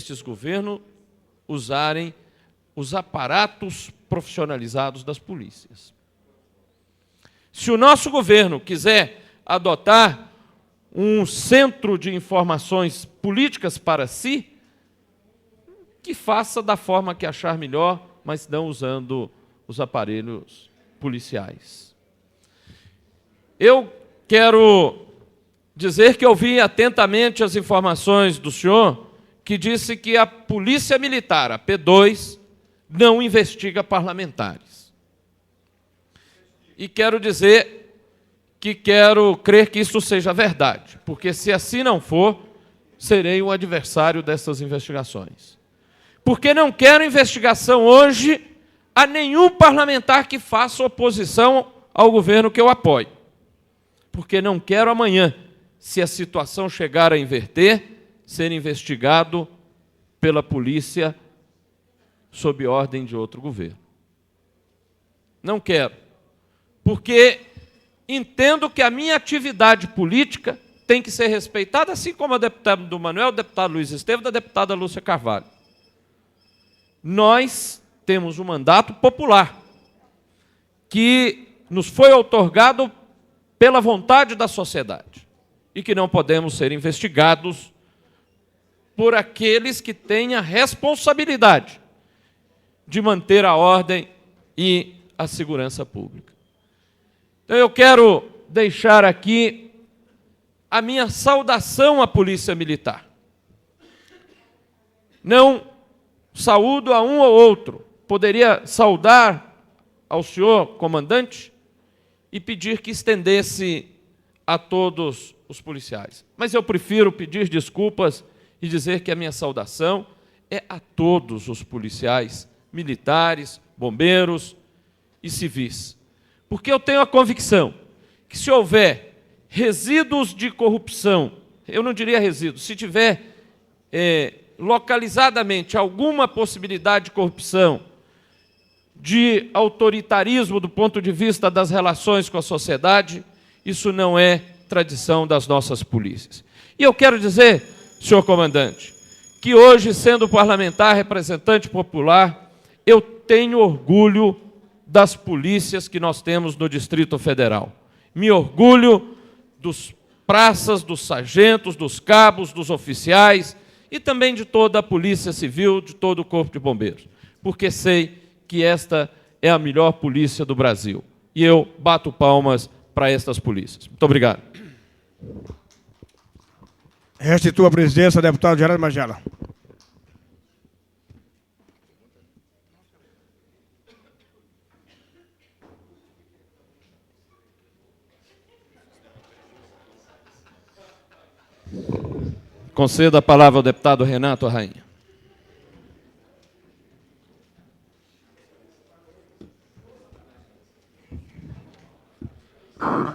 estes governos usarem os aparatos profissionalizados das polícias. Se o nosso governo quiser adotar um centro de informações políticas para si, que faça da forma que achar melhor, mas não usando os aparelhos policiais. Eu quero dizer que ouvi atentamente as informações do senhor, que disse que a Polícia Militar, a P2, não investiga parlamentares. E quero dizer que quero crer que isso seja verdade, porque se assim não for, serei um adversário dessas investigações. Porque não quero investigação hoje a nenhum parlamentar que faça oposição ao governo que eu apoio. Porque não quero amanhã, se a situação chegar a inverter, ser investigado pela polícia sob ordem de outro governo. Não quero. Porque entendo que a minha atividade política tem que ser respeitada, assim como a deputada do Manuel, o deputado Luiz Estevam, da deputada Lúcia Carvalho. Nós temos um mandato popular que nos foi outorgado pela vontade da sociedade e que não podemos ser investigados por aqueles que têm a responsabilidade de manter a ordem e a segurança pública. Então, eu quero deixar aqui a minha saudação à Polícia Militar. Não saúdo a um ou outro. Poderia saudar ao senhor comandante e pedir que estendesse a todos os policiais. Mas eu prefiro pedir desculpas e dizer que a minha saudação é a todos os policiais, militares, bombeiros e civis. Porque eu tenho a convicção que se houver resíduos de corrupção, eu não diria resíduos, se tiver localizadamente alguma possibilidade de corrupção, de autoritarismo do ponto de vista das relações com a sociedade, isso não é tradição das nossas polícias. E eu quero dizer, senhor comandante, que hoje, sendo parlamentar, representante popular, eu tenho orgulho das polícias que nós temos no Distrito Federal. Me orgulho dos praças, dos sargentos, dos cabos, dos oficiais e também de toda a Polícia Civil, de todo o Corpo de Bombeiros, porque sei que esta é a melhor polícia do Brasil. E eu bato palmas para estas polícias. Muito obrigado. Restitua a presidência, deputado Geraldo Magela. Conceda a palavra ao deputado Renato Arrainha.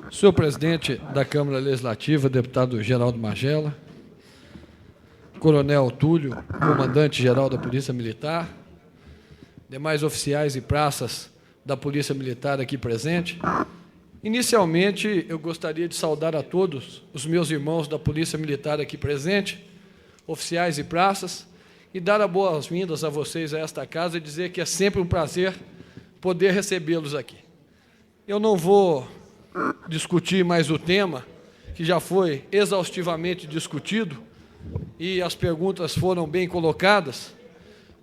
Senhor presidente da Câmara Legislativa, deputado Geraldo Magela, coronel Túlio, comandante-geral da Polícia Militar, demais oficiais e praças da Polícia Militar aqui presente. Inicialmente, eu gostaria de saudar a todos os meus irmãos da Polícia Militar aqui presente, oficiais e praças, e dar as boas-vindas a vocês a esta casa e dizer que é sempre um prazer poder recebê-los aqui. Eu não vou discutir mais o tema, que já foi exaustivamente discutido, e as perguntas foram bem colocadas,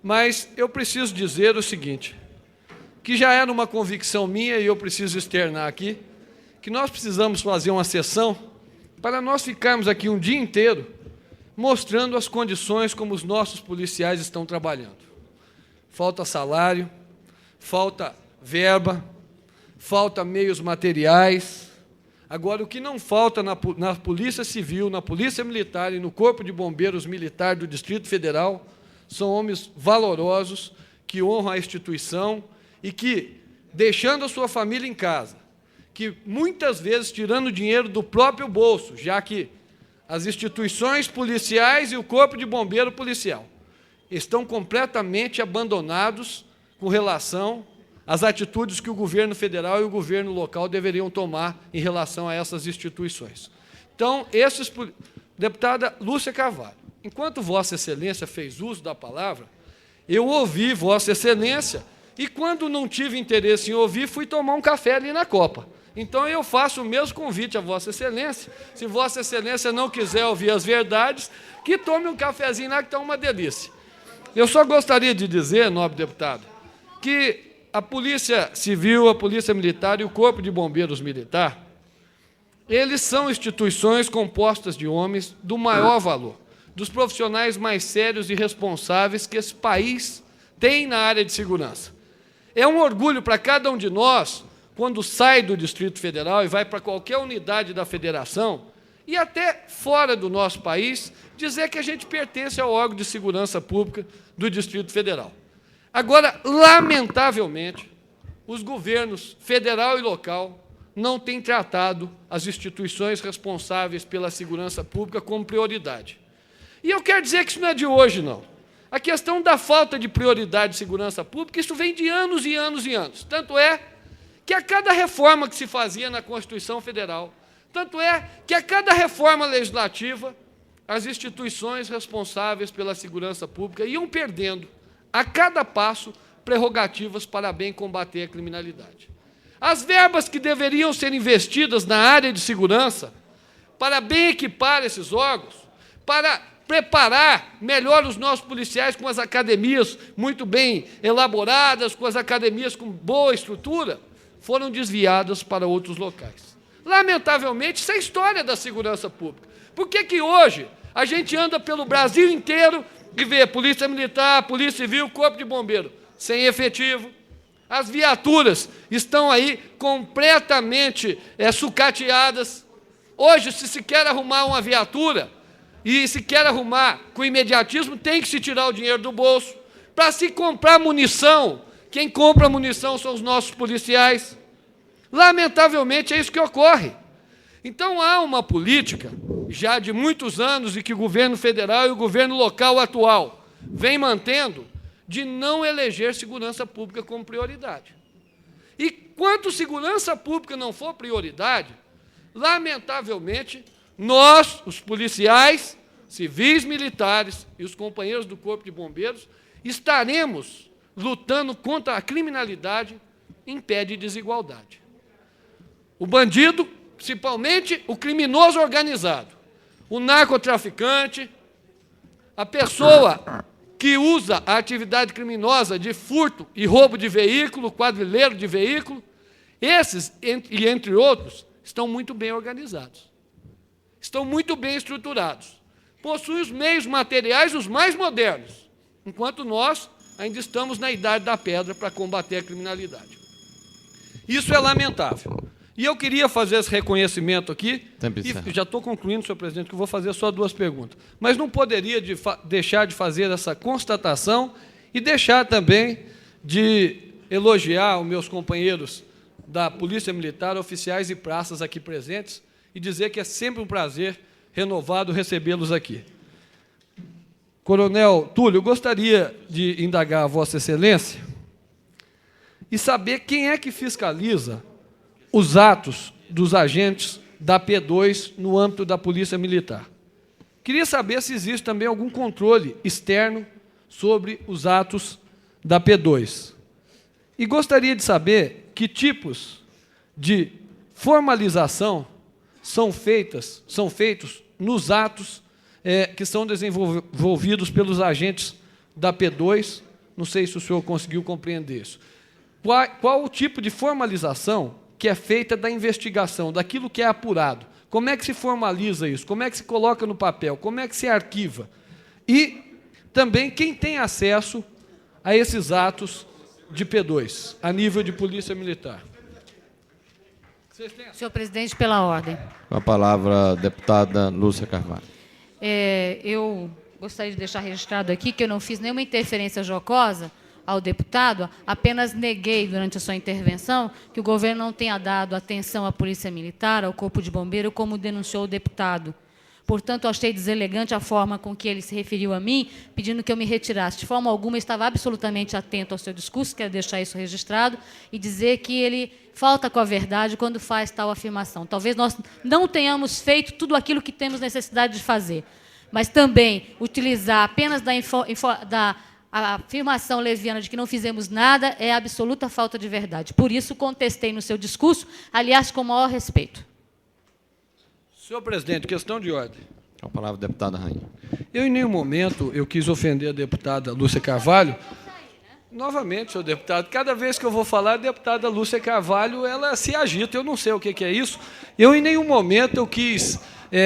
mas eu preciso dizer o seguinte, que já era uma convicção minha, e eu preciso externar aqui, que nós precisamos fazer uma sessão para nós ficarmos aqui um dia inteiro mostrando as condições como os nossos policiais estão trabalhando. Falta salário, falta verba, falta meios materiais. Agora, o que não falta na Polícia Civil, na Polícia Militar e no Corpo de Bombeiros Militar do Distrito Federal são homens valorosos, que honram a instituição e que, deixando a sua família em casa, que muitas vezes tirando dinheiro do próprio bolso, já que as instituições policiais e o Corpo de Bombeiro Policial estão completamente abandonados com relação às atitudes que o governo federal e o governo local deveriam tomar em relação a essas instituições. Então, deputada Lúcia Carvalho, enquanto Vossa Excelência fez uso da palavra, eu ouvi Vossa Excelência e, quando não tive interesse em ouvir, fui tomar um café ali na Copa. Então, eu faço o mesmo convite a Vossa Excelência. Se Vossa Excelência não quiser ouvir as verdades, que tome um cafezinho lá, que está uma delícia. Eu só gostaria de dizer, nobre deputado, que a Polícia Civil, a Polícia Militar e o Corpo de Bombeiros Militar, eles são instituições compostas de homens do maior valor, dos profissionais mais sérios e responsáveis que esse país tem na área de segurança. É um orgulho para cada um de nós, quando sai do Distrito Federal e vai para qualquer unidade da federação, e até fora do nosso país, dizer que a gente pertence ao órgão de segurança pública do Distrito Federal. Agora, lamentavelmente, os governos federal e local não têm tratado as instituições responsáveis pela segurança pública como prioridade. E eu quero dizer que isso não é de hoje, não. A questão da falta de prioridade de segurança pública, isso vem de anos e anos e anos. Tanto é que a cada reforma que se fazia na Constituição Federal, tanto é que a cada reforma legislativa, as instituições responsáveis pela segurança pública iam perdendo, a cada passo, prerrogativas para bem combater a criminalidade. As verbas que deveriam ser investidas na área de segurança, para bem equipar esses órgãos, para preparar melhor os nossos policiais com as academias muito bem elaboradas, com as academias com boa estrutura, foram desviadas para outros locais. Lamentavelmente, isso é a história da segurança pública. Por que hoje a gente anda pelo Brasil inteiro e vê Polícia Militar, Polícia Civil, Corpo de Bombeiro sem efetivo? As viaturas estão aí completamente sucateadas. Hoje, se quer arrumar uma viatura, e se quer arrumar com imediatismo, tem que se tirar o dinheiro do bolso. Para se comprar munição, quem compra munição são os nossos policiais. Lamentavelmente, é isso que ocorre. Então, há uma política, já de muitos anos, e que o governo federal e o governo local atual vem mantendo, de não eleger segurança pública como prioridade. E quanto segurança pública não for prioridade, lamentavelmente, nós, os policiais, civis, militares e os companheiros do Corpo de Bombeiros, estaremos lutando contra a criminalidade em pé de desigualdade. O bandido, principalmente o criminoso organizado, o narcotraficante, a pessoa que usa a atividade criminosa de furto e roubo de veículo, quadrilheiro de veículo, esses, e entre outros, estão muito bem organizados, estão muito bem estruturados, possuem os meios materiais os mais modernos, enquanto nós ainda estamos na idade da pedra para combater a criminalidade. Isso é lamentável. E eu queria fazer esse reconhecimento aqui, e já estou concluindo, senhor presidente, que eu vou fazer só 2 perguntas, mas não poderia deixar de fazer essa constatação e deixar também de elogiar os meus companheiros da Polícia Militar, oficiais e praças aqui presentes, e dizer que é sempre um prazer renovado recebê-los aqui. Coronel Túlio, eu gostaria de indagar a Vossa Excelência e saber quem é que fiscaliza os atos dos agentes da P2 no âmbito da Polícia Militar. Queria saber se existe também algum controle externo sobre os atos da P2. E gostaria de saber que tipos de formalização são feitos nos atos que são desenvolvidos pelos agentes da P2. Não sei se o senhor conseguiu compreender isso. Qual o tipo de formalização que é feita da investigação, daquilo que é apurado? Como é que se formaliza isso? Como é que se coloca no papel? Como é que se arquiva? E também quem tem acesso a esses atos de P2, a nível de Polícia Militar? Senhor presidente, pela ordem. Com a palavra, a deputada Lúcia Carvalho. Eu gostaria de deixar registrado aqui que eu não fiz nenhuma interferência jocosa ao deputado, apenas neguei durante a sua intervenção que o governo não tenha dado atenção à Polícia Militar, ao Corpo de Bombeiro, como denunciou o deputado. Portanto, eu achei deselegante a forma com que ele se referiu a mim, pedindo que eu me retirasse. De forma alguma, eu estava absolutamente atento ao seu discurso, quero deixar isso registrado, e dizer que ele falta com a verdade quando faz tal afirmação. Talvez nós não tenhamos feito tudo aquilo que temos necessidade de fazer. mas também utilizar apenas da afirmação leviana de que não fizemos nada é absoluta falta de verdade. Por isso, contestei no seu discurso, aliás, com o maior respeito. Senhor presidente, questão de ordem. A palavra, deputada Rainha. Eu, em nenhum momento, eu quis ofender a deputada Lúcia Carvalho. Novamente, senhor deputado, cada vez que eu vou falar, a deputada Lúcia Carvalho, ela se agita, eu não sei o que é isso. Eu, em nenhum momento, eu quis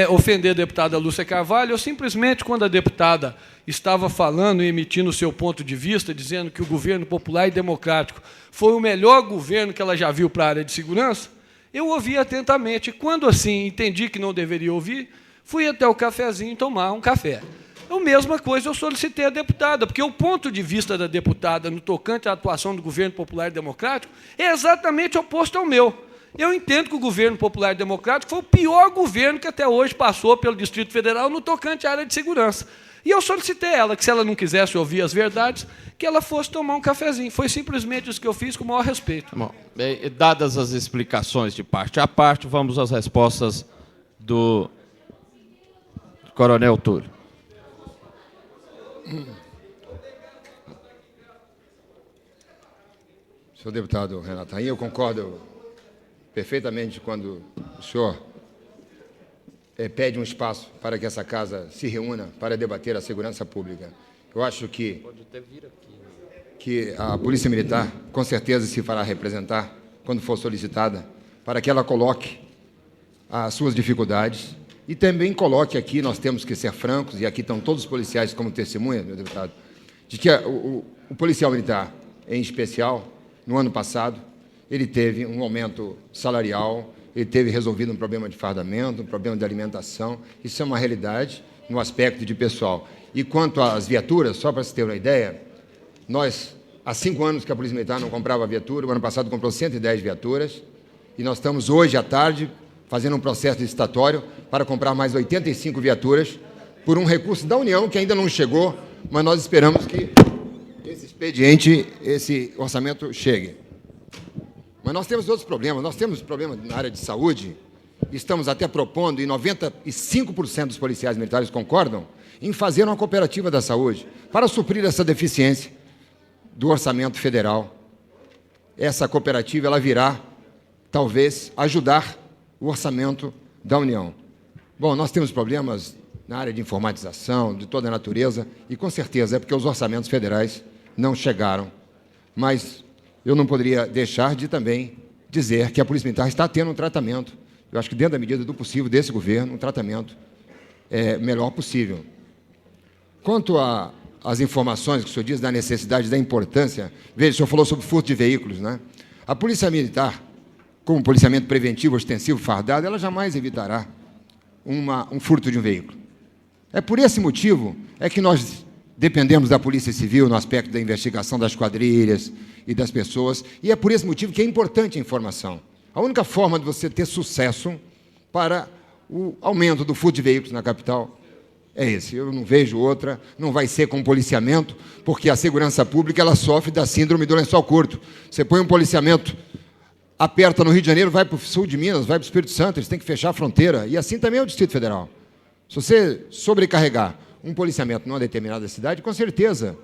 ofender a deputada Lúcia Carvalho, eu simplesmente, quando a deputada estava falando e emitindo o seu ponto de vista, dizendo que o governo popular e democrático foi o melhor governo que ela já viu para a área de segurança, eu ouvi atentamente. Quando, assim, entendi que não deveria ouvir, fui até o cafezinho tomar um café. A mesma coisa eu solicitei à deputada, porque o ponto de vista da deputada no tocante à atuação do governo popular e democrático é exatamente oposto ao meu. Eu entendo que o governo popular e democrático foi o pior governo que até hoje passou pelo Distrito Federal no tocante à área de segurança. E eu solicitei a ela que, se ela não quisesse ouvir as verdades, que ela fosse tomar um cafezinho. Foi simplesmente isso que eu fiz, com o maior respeito. Bom, dadas as explicações de parte a parte, vamos às respostas do Coronel Túlio. Senhor deputado Renato Rainha, eu concordo perfeitamente quando o senhor pede um espaço para que essa casa se reúna para debater a segurança pública. Eu acho que a Polícia Militar, com certeza, se fará representar, quando for solicitada, para que ela coloque as suas dificuldades e também coloque aqui, nós temos que ser francos, e aqui estão todos os policiais como testemunha, meu deputado, de que o policial militar, em especial, no ano passado, ele teve um aumento salarial, ele teve resolvido um problema de fardamento, um problema de alimentação. Isso é uma realidade no aspecto de pessoal. E quanto às viaturas, só para se ter uma ideia, nós, há 5 anos que a Polícia Militar não comprava viatura, o ano passado comprou 110 viaturas, e nós estamos hoje à tarde fazendo um processo licitatório para comprar mais 85 viaturas por um recurso da União que ainda não chegou, mas nós esperamos que esse expediente, esse orçamento chegue. Mas nós temos outros problemas. Nós temos problemas na área de saúde, estamos até propondo, e 95% dos policiais militares concordam, em fazer uma cooperativa da saúde para suprir essa deficiência do orçamento federal. Essa cooperativa ela virá, talvez, ajudar o orçamento da União. Bom, nós temos problemas na área de informatização, de toda a natureza, e com certeza é porque os orçamentos federais não chegaram. Mas eu não poderia deixar de também dizer que a Polícia Militar está tendo um tratamento, eu acho que dentro da medida do possível desse governo, um tratamento melhor possível. Quanto às informações que o senhor diz da necessidade, da importância, veja, o senhor falou sobre furto de veículos, né? A Polícia Militar, como policiamento preventivo, ostensivo, fardado, ela jamais evitará um furto de um veículo. É por esse motivo que nós dependemos da Polícia Civil no aspecto da investigação das quadrilhas e das pessoas, e é por esse motivo que é importante a informação. A única forma de você ter sucesso para o aumento do furto de veículos na capital é esse. Eu não vejo outra, não vai ser com policiamento, porque a segurança pública ela sofre da síndrome do lençol curto. Você põe um policiamento, aperta no Rio de Janeiro, vai para o sul de Minas, vai para o Espírito Santo, eles têm que fechar a fronteira, e assim também é o Distrito Federal. Se você sobrecarregar um policiamento numa determinada cidade, com certeza,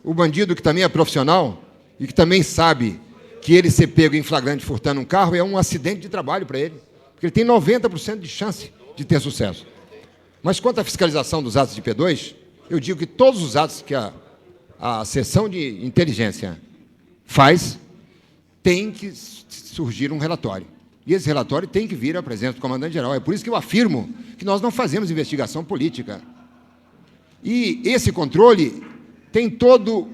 o bandido que também é profissional e que também sabe que ele ser pego em flagrante furtando um carro é um acidente de trabalho para ele, porque ele tem 90% de chance de ter sucesso. Mas quanto à fiscalização dos atos de P2, eu digo que todos os atos que a seção de inteligência faz, tem que surgir um relatório. E esse relatório tem que vir à presença do comandante-geral. É por isso que eu afirmo que nós não fazemos investigação política. E esse controle tem todo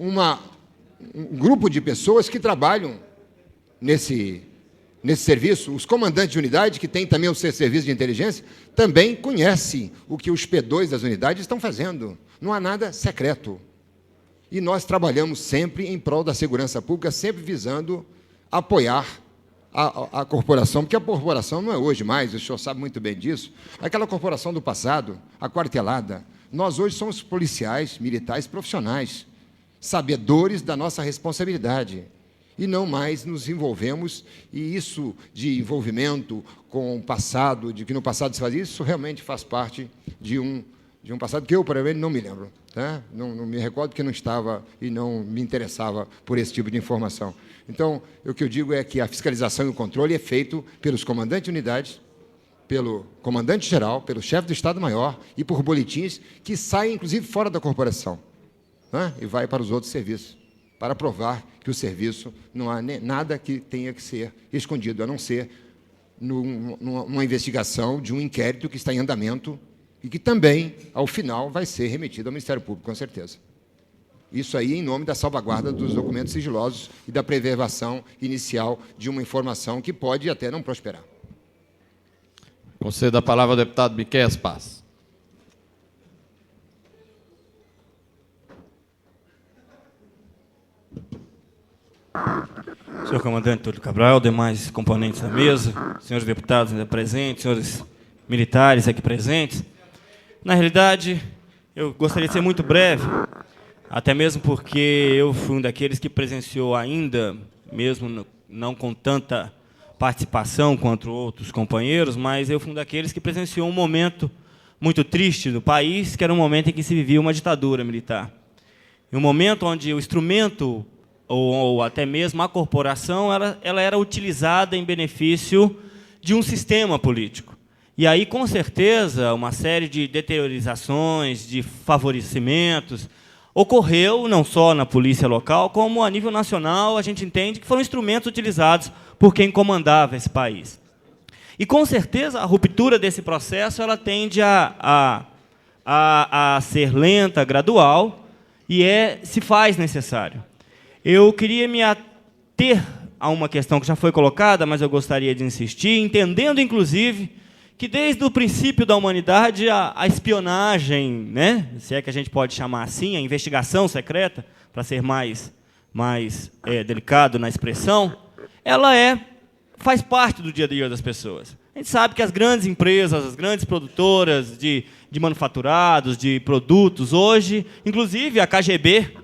um grupo de pessoas que trabalham nesse serviço. Os comandantes de unidade, que têm também o seu serviço de inteligência, também conhecem o que os P2 das unidades estão fazendo. Não há nada secreto. E nós trabalhamos sempre em prol da segurança pública, sempre visando apoiar a corporação, porque a corporação não é hoje mais, o senhor sabe muito bem disso, aquela corporação do passado, a quartelada. Nós hoje somos policiais, militares profissionais, sabedores da nossa responsabilidade. e não mais nos envolvemos, e isso de envolvimento com o passado, de que no passado se fazia isso, realmente faz parte de um passado que eu, por exemplo, não me lembro. Tá? Não me recordo que não estava e não me interessava por esse tipo de informação. Então, o que eu digo é que a fiscalização e o controle é feito pelos comandantes de unidades, pelo comandante-geral, pelo chefe do Estado-Maior e por boletins que saem, inclusive, fora da corporação, né? E vai para os outros serviços, para provar que o serviço não há nada que tenha que ser escondido, a não ser numa investigação de um inquérito que está em andamento e que também, ao final, vai ser remetido ao Ministério Público, com certeza. Isso aí em nome da salvaguarda dos documentos sigilosos e da preservação inicial de uma informação que pode até não prosperar. Concedo a palavra ao deputado Miqueias Paz. Senhor comandante Túlio Cabral, demais componentes da mesa, senhores deputados ainda presentes, senhores militares aqui presentes. Na realidade, eu gostaria de ser muito breve, até mesmo porque eu fui um daqueles que presenciou ainda, mesmo não com tanta participação quanto outros companheiros, mas eu fui um daqueles que presenciou um momento muito triste do país, que era um momento em que se vivia uma ditadura militar. Um momento onde o instrumento, ou até mesmo a corporação, ela era utilizada em benefício de um sistema político. E aí, com certeza, uma série de deteriorizações, de favorecimentos, ocorreu não só na polícia local, como a nível nacional, a gente entende que foram instrumentos utilizados por quem comandava esse país. E, com certeza, a ruptura desse processo ela tende a ser lenta, gradual, e se faz necessário. Eu queria me ater a uma questão que já foi colocada, mas eu gostaria de insistir, entendendo, inclusive, que desde o princípio da humanidade a espionagem, né, se é que a gente pode chamar assim, a investigação secreta, para ser mais delicado na expressão, ela faz parte do dia a dia das pessoas. A gente sabe que as grandes empresas, as grandes produtoras de manufaturados, de produtos, hoje, inclusive a KGB,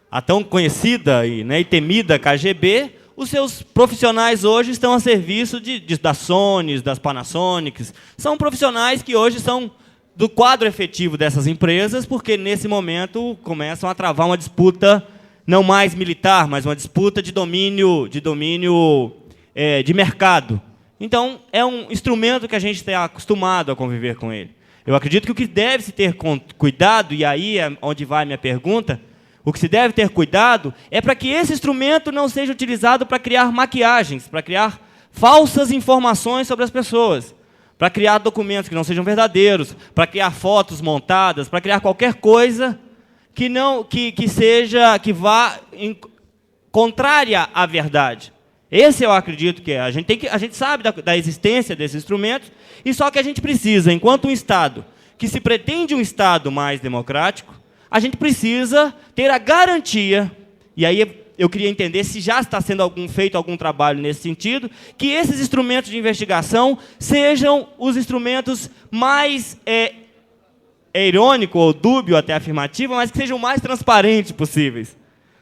a tão conhecida e temida KGB, os seus profissionais hoje estão a serviço da Sony, das Panasonics. São profissionais que hoje são do quadro efetivo dessas empresas, porque, nesse momento, começam a travar uma disputa não mais militar, mas uma disputa de domínio de mercado. Então, é um instrumento que a gente está acostumado a conviver com ele. Eu acredito que o que deve se ter cuidado, e aí é onde vai a minha pergunta, o que se deve ter cuidado é para que esse instrumento não seja utilizado para criar maquiagens, para criar falsas informações sobre as pessoas, para criar documentos que não sejam verdadeiros, para criar fotos montadas, para criar qualquer coisa que vá contrária à verdade. Esse eu acredito que é. A gente sabe da existência desses instrumentos, e só que a gente precisa, enquanto um Estado que se pretende um Estado mais democrático, a gente precisa ter a garantia, e aí eu queria entender se já está sendo feito algum trabalho nesse sentido, que esses instrumentos de investigação sejam os instrumentos mais, irônico ou dúbio até afirmativo, mas que sejam o mais transparentes possíveis,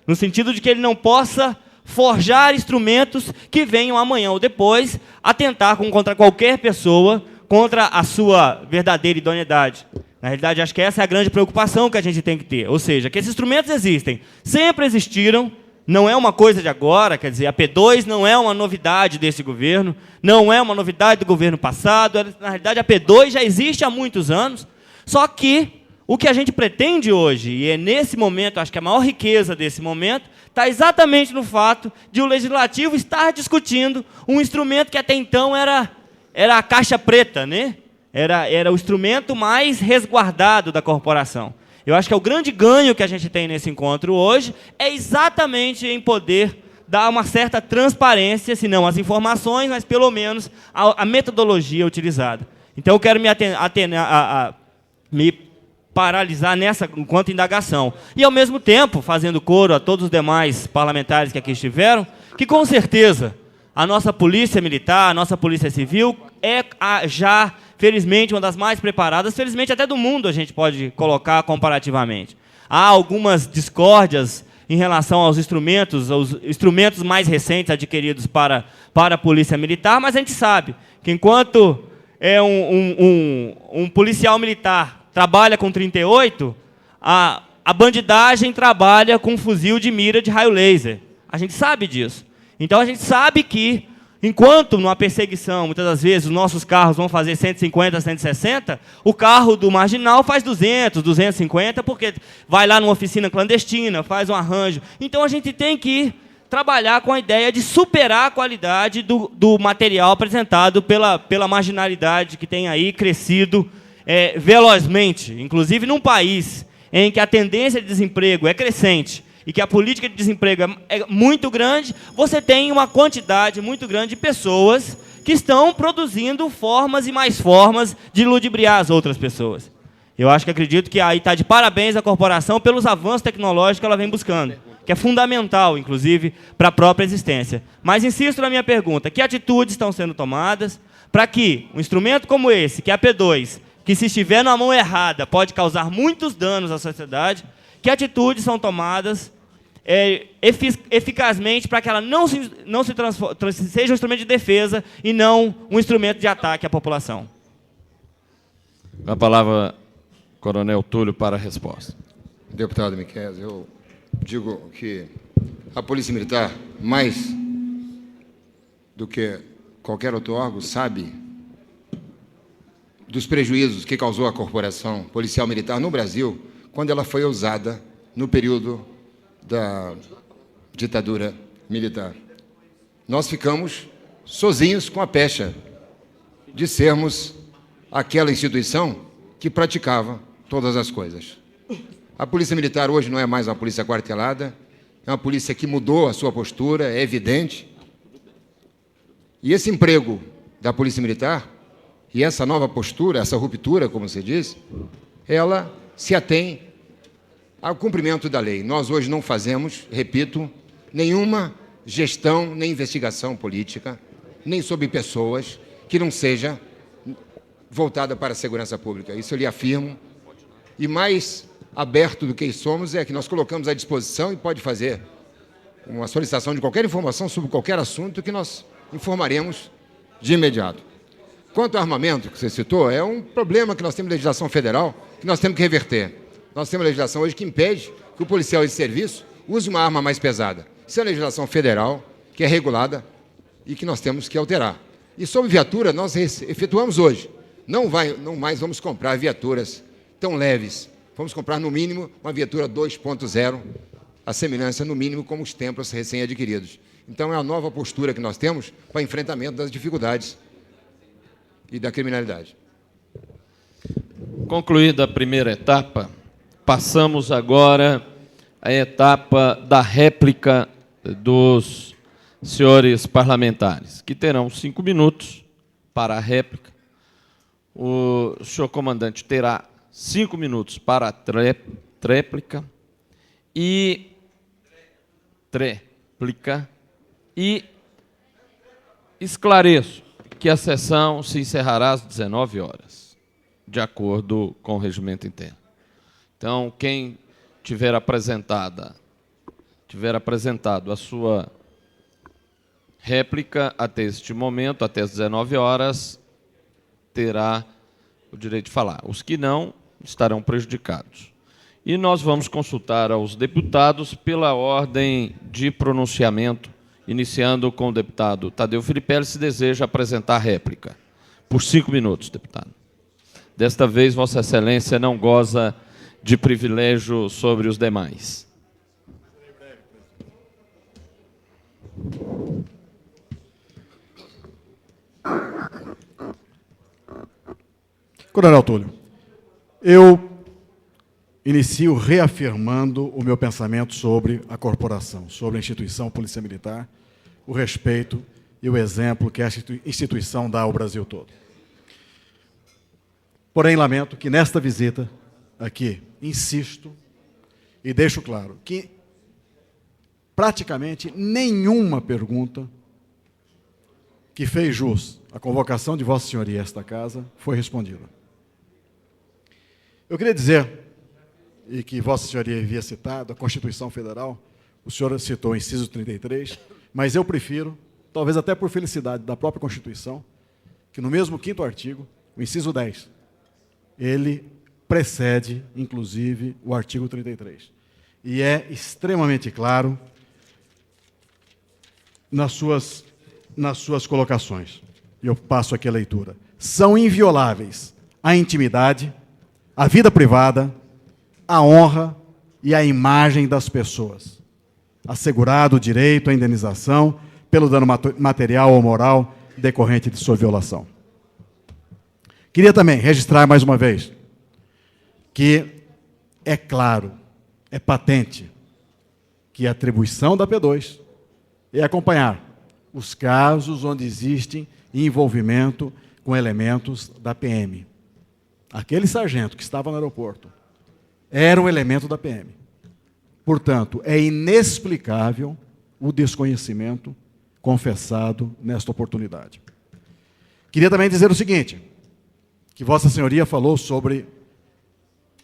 no sentido de que ele não possa forjar instrumentos que venham amanhã ou depois atentar contra qualquer pessoa, contra a sua verdadeira idoneidade. Na realidade, acho que essa é a grande preocupação que a gente tem que ter. Ou seja, que esses instrumentos existem, sempre existiram, não é uma coisa de agora, quer dizer, a P2 não é uma novidade desse governo, não é uma novidade do governo passado, na realidade a P2 já existe há muitos anos, só que o que a gente pretende hoje, e é nesse momento, acho que a maior riqueza desse momento, está exatamente no fato de o Legislativo estar discutindo um instrumento que até então era a caixa preta, né? Era o instrumento mais resguardado da corporação. Eu acho que o grande ganho que a gente tem nesse encontro hoje é exatamente em poder dar uma certa transparência, se não as informações, mas pelo menos a metodologia utilizada. Então, eu quero me paralisar nessa enquanto indagação. E, ao mesmo tempo, fazendo coro a todos os demais parlamentares que aqui estiveram, que, com certeza, a nossa polícia militar, a nossa polícia civil é já, felizmente, uma das mais preparadas, felizmente até do mundo a gente pode colocar comparativamente. Há algumas discórdias em relação aos instrumentos mais recentes adquiridos para a Polícia Militar, mas a gente sabe que enquanto um policial militar trabalha com 38, a bandidagem trabalha com um fuzil de mira de raio laser. A gente sabe disso. Então, a gente sabe que, enquanto numa perseguição, muitas das vezes, os nossos carros vão fazer 150, 160, o carro do marginal faz 200, 250, porque vai lá numa oficina clandestina, faz um arranjo. Então, a gente tem que trabalhar com a ideia de superar a qualidade do material apresentado pela marginalidade que tem aí crescido velozmente. Inclusive, num país em que a tendência de desemprego é crescente e que a política de desemprego é muito grande, você tem uma quantidade muito grande de pessoas que estão produzindo formas e mais formas de ludibriar as outras pessoas. Eu acredito que aí está de parabéns a corporação pelos avanços tecnológicos que ela vem buscando, que é fundamental, inclusive, para a própria existência. Mas insisto na minha pergunta, que atitudes estão sendo tomadas para que um instrumento como esse, que é a P2, que se estiver na mão errada pode causar muitos danos à sociedade, que atitudes são tomadas eficazmente para que ela não se transforme, seja um instrumento de defesa e não um instrumento de ataque à população. A palavra, Coronel Túlio, para a resposta. Deputado Miquel, eu digo que a Polícia Militar, mais do que qualquer outro órgão, sabe dos prejuízos que causou a corporação policial militar no Brasil quando ela foi usada no período da ditadura militar. Nós ficamos sozinhos com a pecha de sermos aquela instituição que praticava todas as coisas. A Polícia Militar hoje não é mais uma polícia quartelada, é uma polícia que mudou a sua postura, é evidente. E esse emprego da Polícia Militar, e essa nova postura, essa ruptura, como você disse, ela se atém ao cumprimento da lei. Nós hoje não fazemos, repito, nenhuma gestão, nem investigação política, nem sobre pessoas que não seja voltada para a segurança pública. Isso eu lhe afirmo. E mais aberto do que somos é que nós colocamos à disposição e pode fazer uma solicitação de qualquer informação sobre qualquer assunto que nós informaremos de imediato. Quanto ao armamento que você citou, é um problema que nós temos na legislação federal que nós temos que reverter. Nós temos uma legislação hoje que impede que o policial de serviço use uma arma mais pesada. Isso é a legislação federal que é regulada e que nós temos que alterar. E sobre viatura, nós efetuamos hoje. Não mais vamos comprar viaturas tão leves. Vamos comprar, no mínimo, uma viatura 2.0, a semelhança, no mínimo, como os templos recém-adquiridos. Então, é a nova postura que nós temos para enfrentamento das dificuldades e da criminalidade. Concluída a primeira etapa, passamos agora à etapa da réplica dos senhores parlamentares, que terão 5 minutos para a réplica. O senhor comandante terá 5 minutos para a tréplica e esclareço que a sessão se encerrará às 19 horas, de acordo com o regimento interno. Então, quem tiver apresentado a sua réplica até este momento, até as 19 horas, terá o direito de falar. Os que não, estarão prejudicados. E nós vamos consultar aos deputados pela ordem de pronunciamento, iniciando com o deputado Tadeu Filipelli, se deseja apresentar a réplica. Por 5 minutos, deputado. Desta vez, Vossa Excelência não goza de privilégio sobre os demais. Coronel Túlio, eu inicio reafirmando o meu pensamento sobre a corporação, sobre a instituição Polícia Militar, o respeito e o exemplo que esta instituição dá ao Brasil todo. Porém, lamento que nesta visita aqui, insisto e deixo claro que praticamente nenhuma pergunta que fez jus à convocação de Vossa Senhoria a esta casa foi respondida. Eu queria dizer, e que Vossa Senhoria havia citado, a Constituição Federal, O senhor citou o inciso 33, mas eu prefiro, talvez até por felicidade da própria Constituição, que no mesmo 5º artigo, o inciso 10, ele precede, inclusive, o artigo 33. E é extremamente claro nas suas colocações. E eu passo aqui a leitura. São invioláveis a intimidade, a vida privada, a honra e a imagem das pessoas, assegurado o direito à indenização pelo dano material ou moral decorrente de sua violação. Queria também registrar mais uma vez que é claro, é patente, que a atribuição da P2 é acompanhar os casos onde existem envolvimento com elementos da PM. Aquele sargento que estava no aeroporto era um elemento da PM. Portanto, é inexplicável o desconhecimento confessado nesta oportunidade. Queria também dizer o seguinte, que Vossa Senhoria falou sobre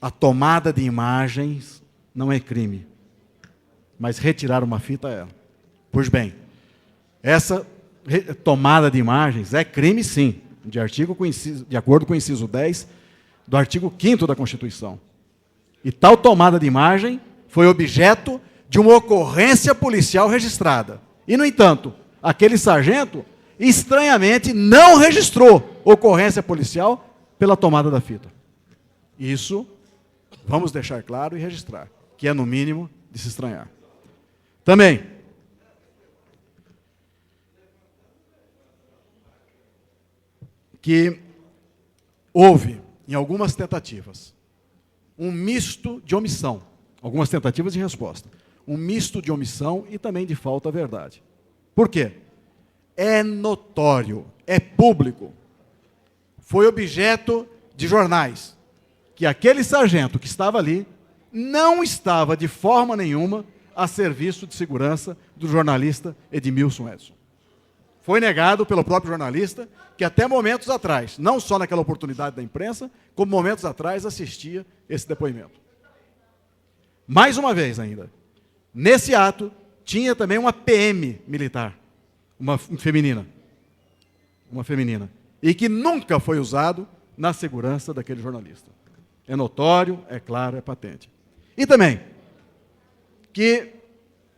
a tomada de imagens não é crime, mas retirar uma fita é. Pois bem, essa tomada de imagens é crime, sim, de acordo com o inciso 10 do artigo 5º da Constituição. E tal tomada de imagem foi objeto de uma ocorrência policial registrada. E, no entanto, aquele sargento, estranhamente, não registrou ocorrência policial pela tomada da fita. Isso, vamos deixar claro e registrar, que é, no mínimo, de se estranhar. Também, que houve, em algumas tentativas, um misto de omissão, algumas tentativas de resposta, um misto de omissão e também de falta à verdade. Por quê? É notório, é público, foi objeto de jornais, que aquele sargento que estava ali não estava de forma nenhuma a serviço de segurança do jornalista Edmilson Edson. Foi negado pelo próprio jornalista, que até momentos atrás, não só naquela oportunidade da imprensa, como momentos atrás assistia esse depoimento. Mais uma vez ainda, nesse ato tinha também uma PM militar, uma feminina, e que nunca foi usado na segurança daquele jornalista. É notório, é claro, é patente. E também, que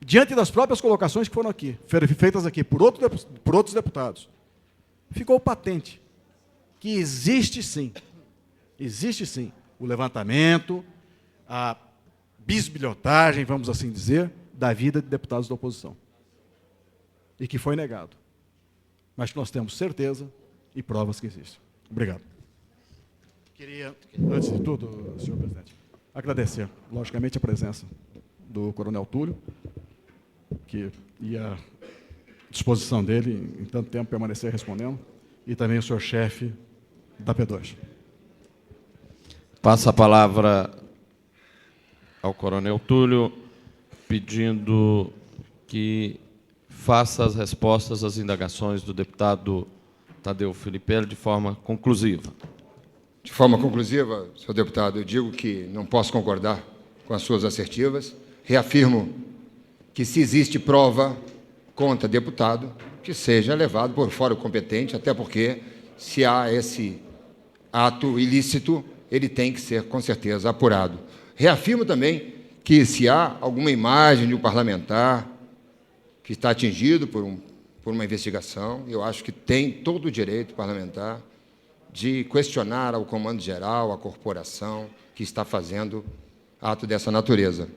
diante das próprias colocações que foram aqui, feitas aqui por outros deputados, ficou patente que existe sim o levantamento, a bisbilhotagem, vamos assim dizer, da vida de deputados da oposição. E que foi negado. Mas que nós temos certeza e provas que existe. Obrigado. Queria, antes de tudo, senhor presidente, agradecer, logicamente, a presença do coronel Túlio, que ia à disposição dele, em tanto tempo, permanecer respondendo, e também o senhor chefe da P2. Passa a palavra ao coronel Túlio, pedindo que faça as respostas às indagações do deputado Tadeu Filipelli de forma conclusiva. De forma conclusiva, senhor deputado, eu digo que não posso concordar com as suas assertivas. Reafirmo que, se existe prova contra deputado, que seja levado por fórum competente, até porque, se há esse ato ilícito, ele tem que ser, com certeza, apurado. Reafirmo também que, se há alguma imagem de um parlamentar que está atingido por uma investigação, eu acho que tem todo o direito parlamentar de questionar ao comando geral, à corporação que está fazendo ato dessa natureza.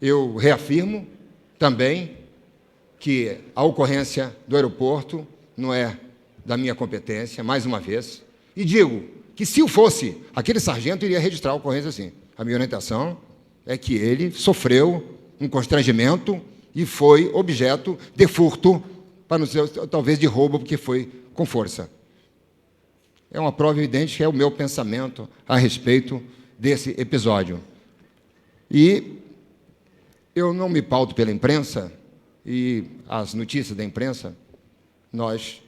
Eu reafirmo também que a ocorrência do aeroporto não é da minha competência, mais uma vez, e digo que, se o fosse, aquele sargento iria registrar a ocorrência sim. A minha orientação é que ele sofreu um constrangimento e foi objeto de furto, para não ser, talvez, de roubo, porque foi com força. É uma prova evidente que é o meu pensamento a respeito desse episódio. E eu não me pauto pela imprensa, e as notícias da imprensa, nós,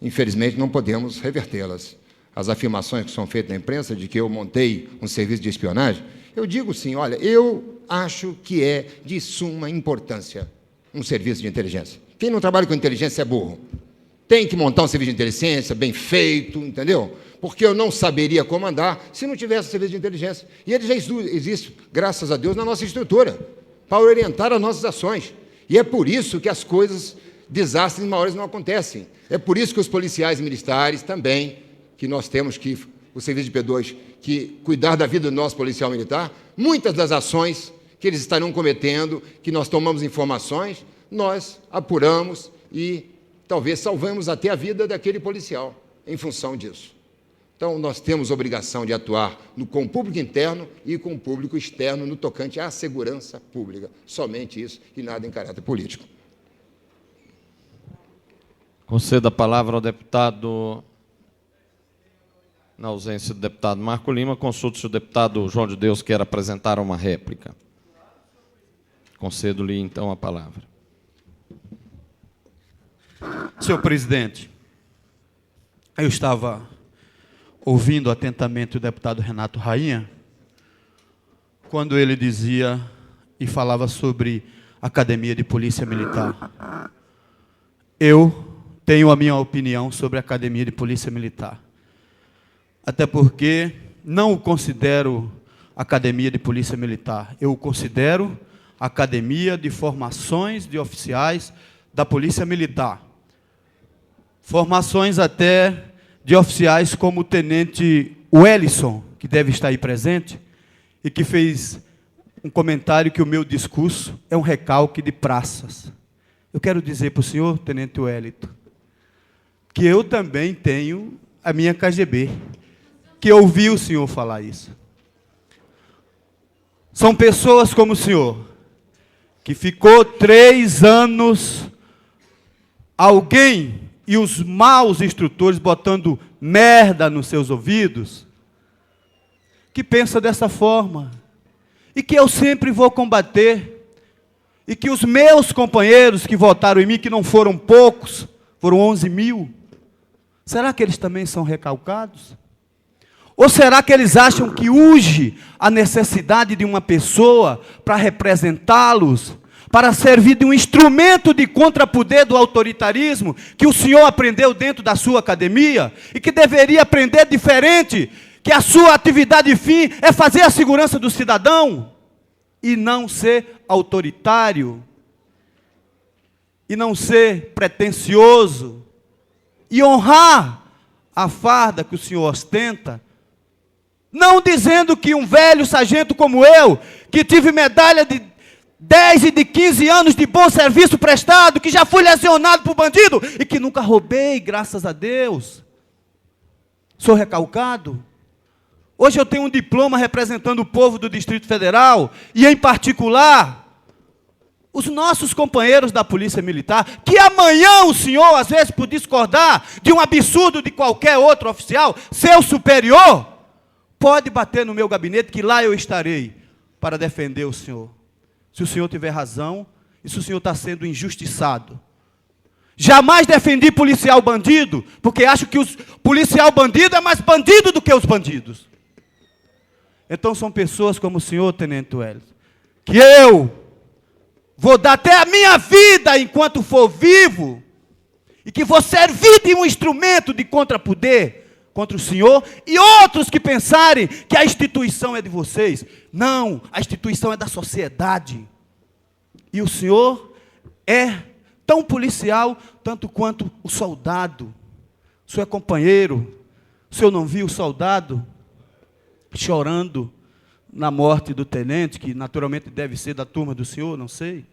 infelizmente, não podemos revertê-las. As afirmações que são feitas na imprensa de que eu montei um serviço de espionagem, eu digo sim, olha, eu acho que é de suma importância um serviço de inteligência. Quem não trabalha com inteligência é burro. Tem que montar um serviço de inteligência bem feito, entendeu? Porque eu não saberia comandar se não tivesse serviço de inteligência. E ele já existe, graças a Deus, na nossa estrutura, para orientar as nossas ações. E é por isso que as coisas, desastres maiores não acontecem. É por isso que os policiais militares também, que nós temos que, o serviço de P2, que cuidar da vida do nosso policial militar, muitas das ações que eles estarão cometendo, que nós tomamos informações, nós apuramos e talvez salvamos até a vida daquele policial em função disso. Então, nós temos obrigação de atuar com o público interno e com o público externo no tocante à segurança pública. Somente isso e nada em caráter político. Concedo a palavra ao deputado, na ausência do deputado Marco Lima, consulto se o deputado João de Deus quer apresentar uma réplica. Concedo-lhe, então, a palavra. Senhor presidente, eu estava ouvindo atentamente o deputado Renato Rainha, quando ele dizia e falava sobre a Academia de Polícia Militar. Eu tenho a minha opinião sobre a Academia de Polícia Militar. Até porque não o considero Academia de Polícia Militar, eu o considero Academia de Formações de Oficiais da Polícia Militar. Formações até de oficiais como o tenente Wellison, que deve estar aí presente, e que fez um comentário que o meu discurso é um recalque de praças. Eu quero dizer para o senhor, tenente Wellington, que eu também tenho a minha KGB, que ouvi o senhor falar isso. São pessoas como o senhor, que ficou 3 anos, alguém e os maus instrutores botando merda nos seus ouvidos, que pensa dessa forma, e que eu sempre vou combater, e que os meus companheiros que votaram em mim, que não foram poucos, foram 11 mil, será que eles também são recalcados? Ou será que eles acham que urge a necessidade de uma pessoa para representá-los, para servir de um instrumento de contrapoder do autoritarismo que o senhor aprendeu dentro da sua academia e que deveria aprender diferente, que a sua atividade fim é fazer a segurança do cidadão e não ser autoritário, e não ser pretensioso, e honrar a farda que o senhor ostenta, não dizendo que um velho sargento como eu, que tive medalha de 10 e de 15 anos de bom serviço prestado, que já fui lesionado por bandido e que nunca roubei, graças a Deus. Sou recalcado. Hoje eu tenho um diploma representando o povo do Distrito Federal e, em particular, os nossos companheiros da Polícia Militar, que amanhã o senhor, às vezes, por discordar de um absurdo de qualquer outro oficial, seu superior, pode bater no meu gabinete, que lá eu estarei para defender o senhor. Se o senhor tiver razão, e se o senhor está sendo injustiçado. Jamais defendi policial bandido, porque acho que o policial bandido é mais bandido do que os bandidos. Então são pessoas como o senhor, tenente Wellington, que eu vou dar até a minha vida enquanto for vivo, e que vou servir de um instrumento de contrapoder contra o senhor e outros que pensarem que a instituição é de vocês. Não, a instituição é da sociedade. E o senhor é tão policial, tanto quanto o soldado. O senhor é companheiro. O senhor não viu o soldado chorando na morte do tenente, que naturalmente deve ser da turma do senhor, não sei.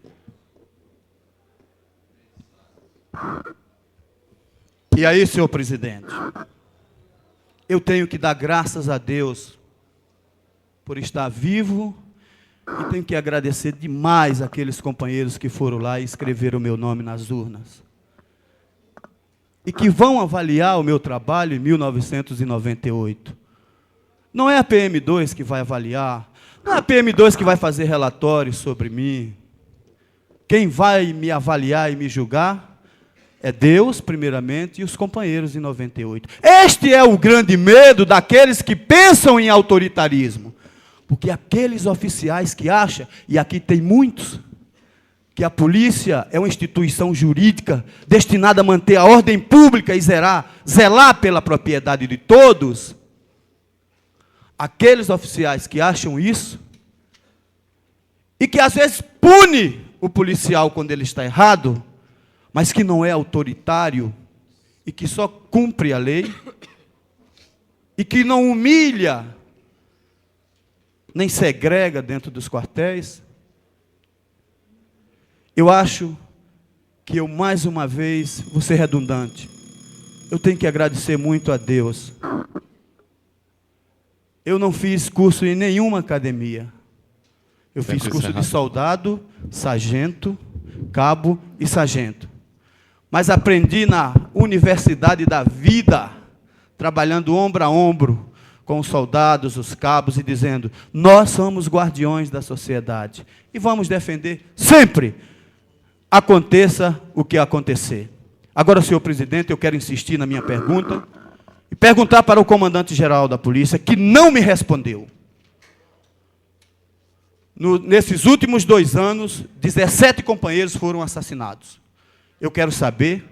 E aí, senhor presidente, eu tenho que dar graças a Deus por estar vivo e tenho que agradecer demais aqueles companheiros que foram lá e escreveram o meu nome nas urnas. E que vão avaliar o meu trabalho em 1998. Não é a PM2 que vai avaliar, não é a PM2 que vai fazer relatórios sobre mim. Quem vai me avaliar e me julgar é Deus, primeiramente, e os companheiros em 98. Este é o grande medo daqueles que pensam em autoritarismo. Porque aqueles oficiais que acham, e aqui tem muitos, que a polícia é uma instituição jurídica destinada a manter a ordem pública e zelar pela propriedade de todos, aqueles oficiais que acham isso, e que às vezes pune o policial quando ele está errado, mas que não é autoritário, e que só cumpre a lei, e que não humilha, nem segrega dentro dos quartéis, eu acho que eu, mais uma vez, vou ser redundante, eu tenho que agradecer muito a Deus. Eu não fiz curso em nenhuma academia. Eu fiz curso de soldado, sargento, cabo e sargento. Mas aprendi na universidade da vida, trabalhando ombro a ombro com os soldados, os cabos, e dizendo: nós somos guardiões da sociedade e vamos defender sempre, aconteça o que acontecer. Agora, senhor presidente, eu quero insistir na minha pergunta e perguntar para o comandante-geral da polícia, que não me respondeu. Nesses últimos 2 anos, 17 companheiros foram assassinados. Eu quero saber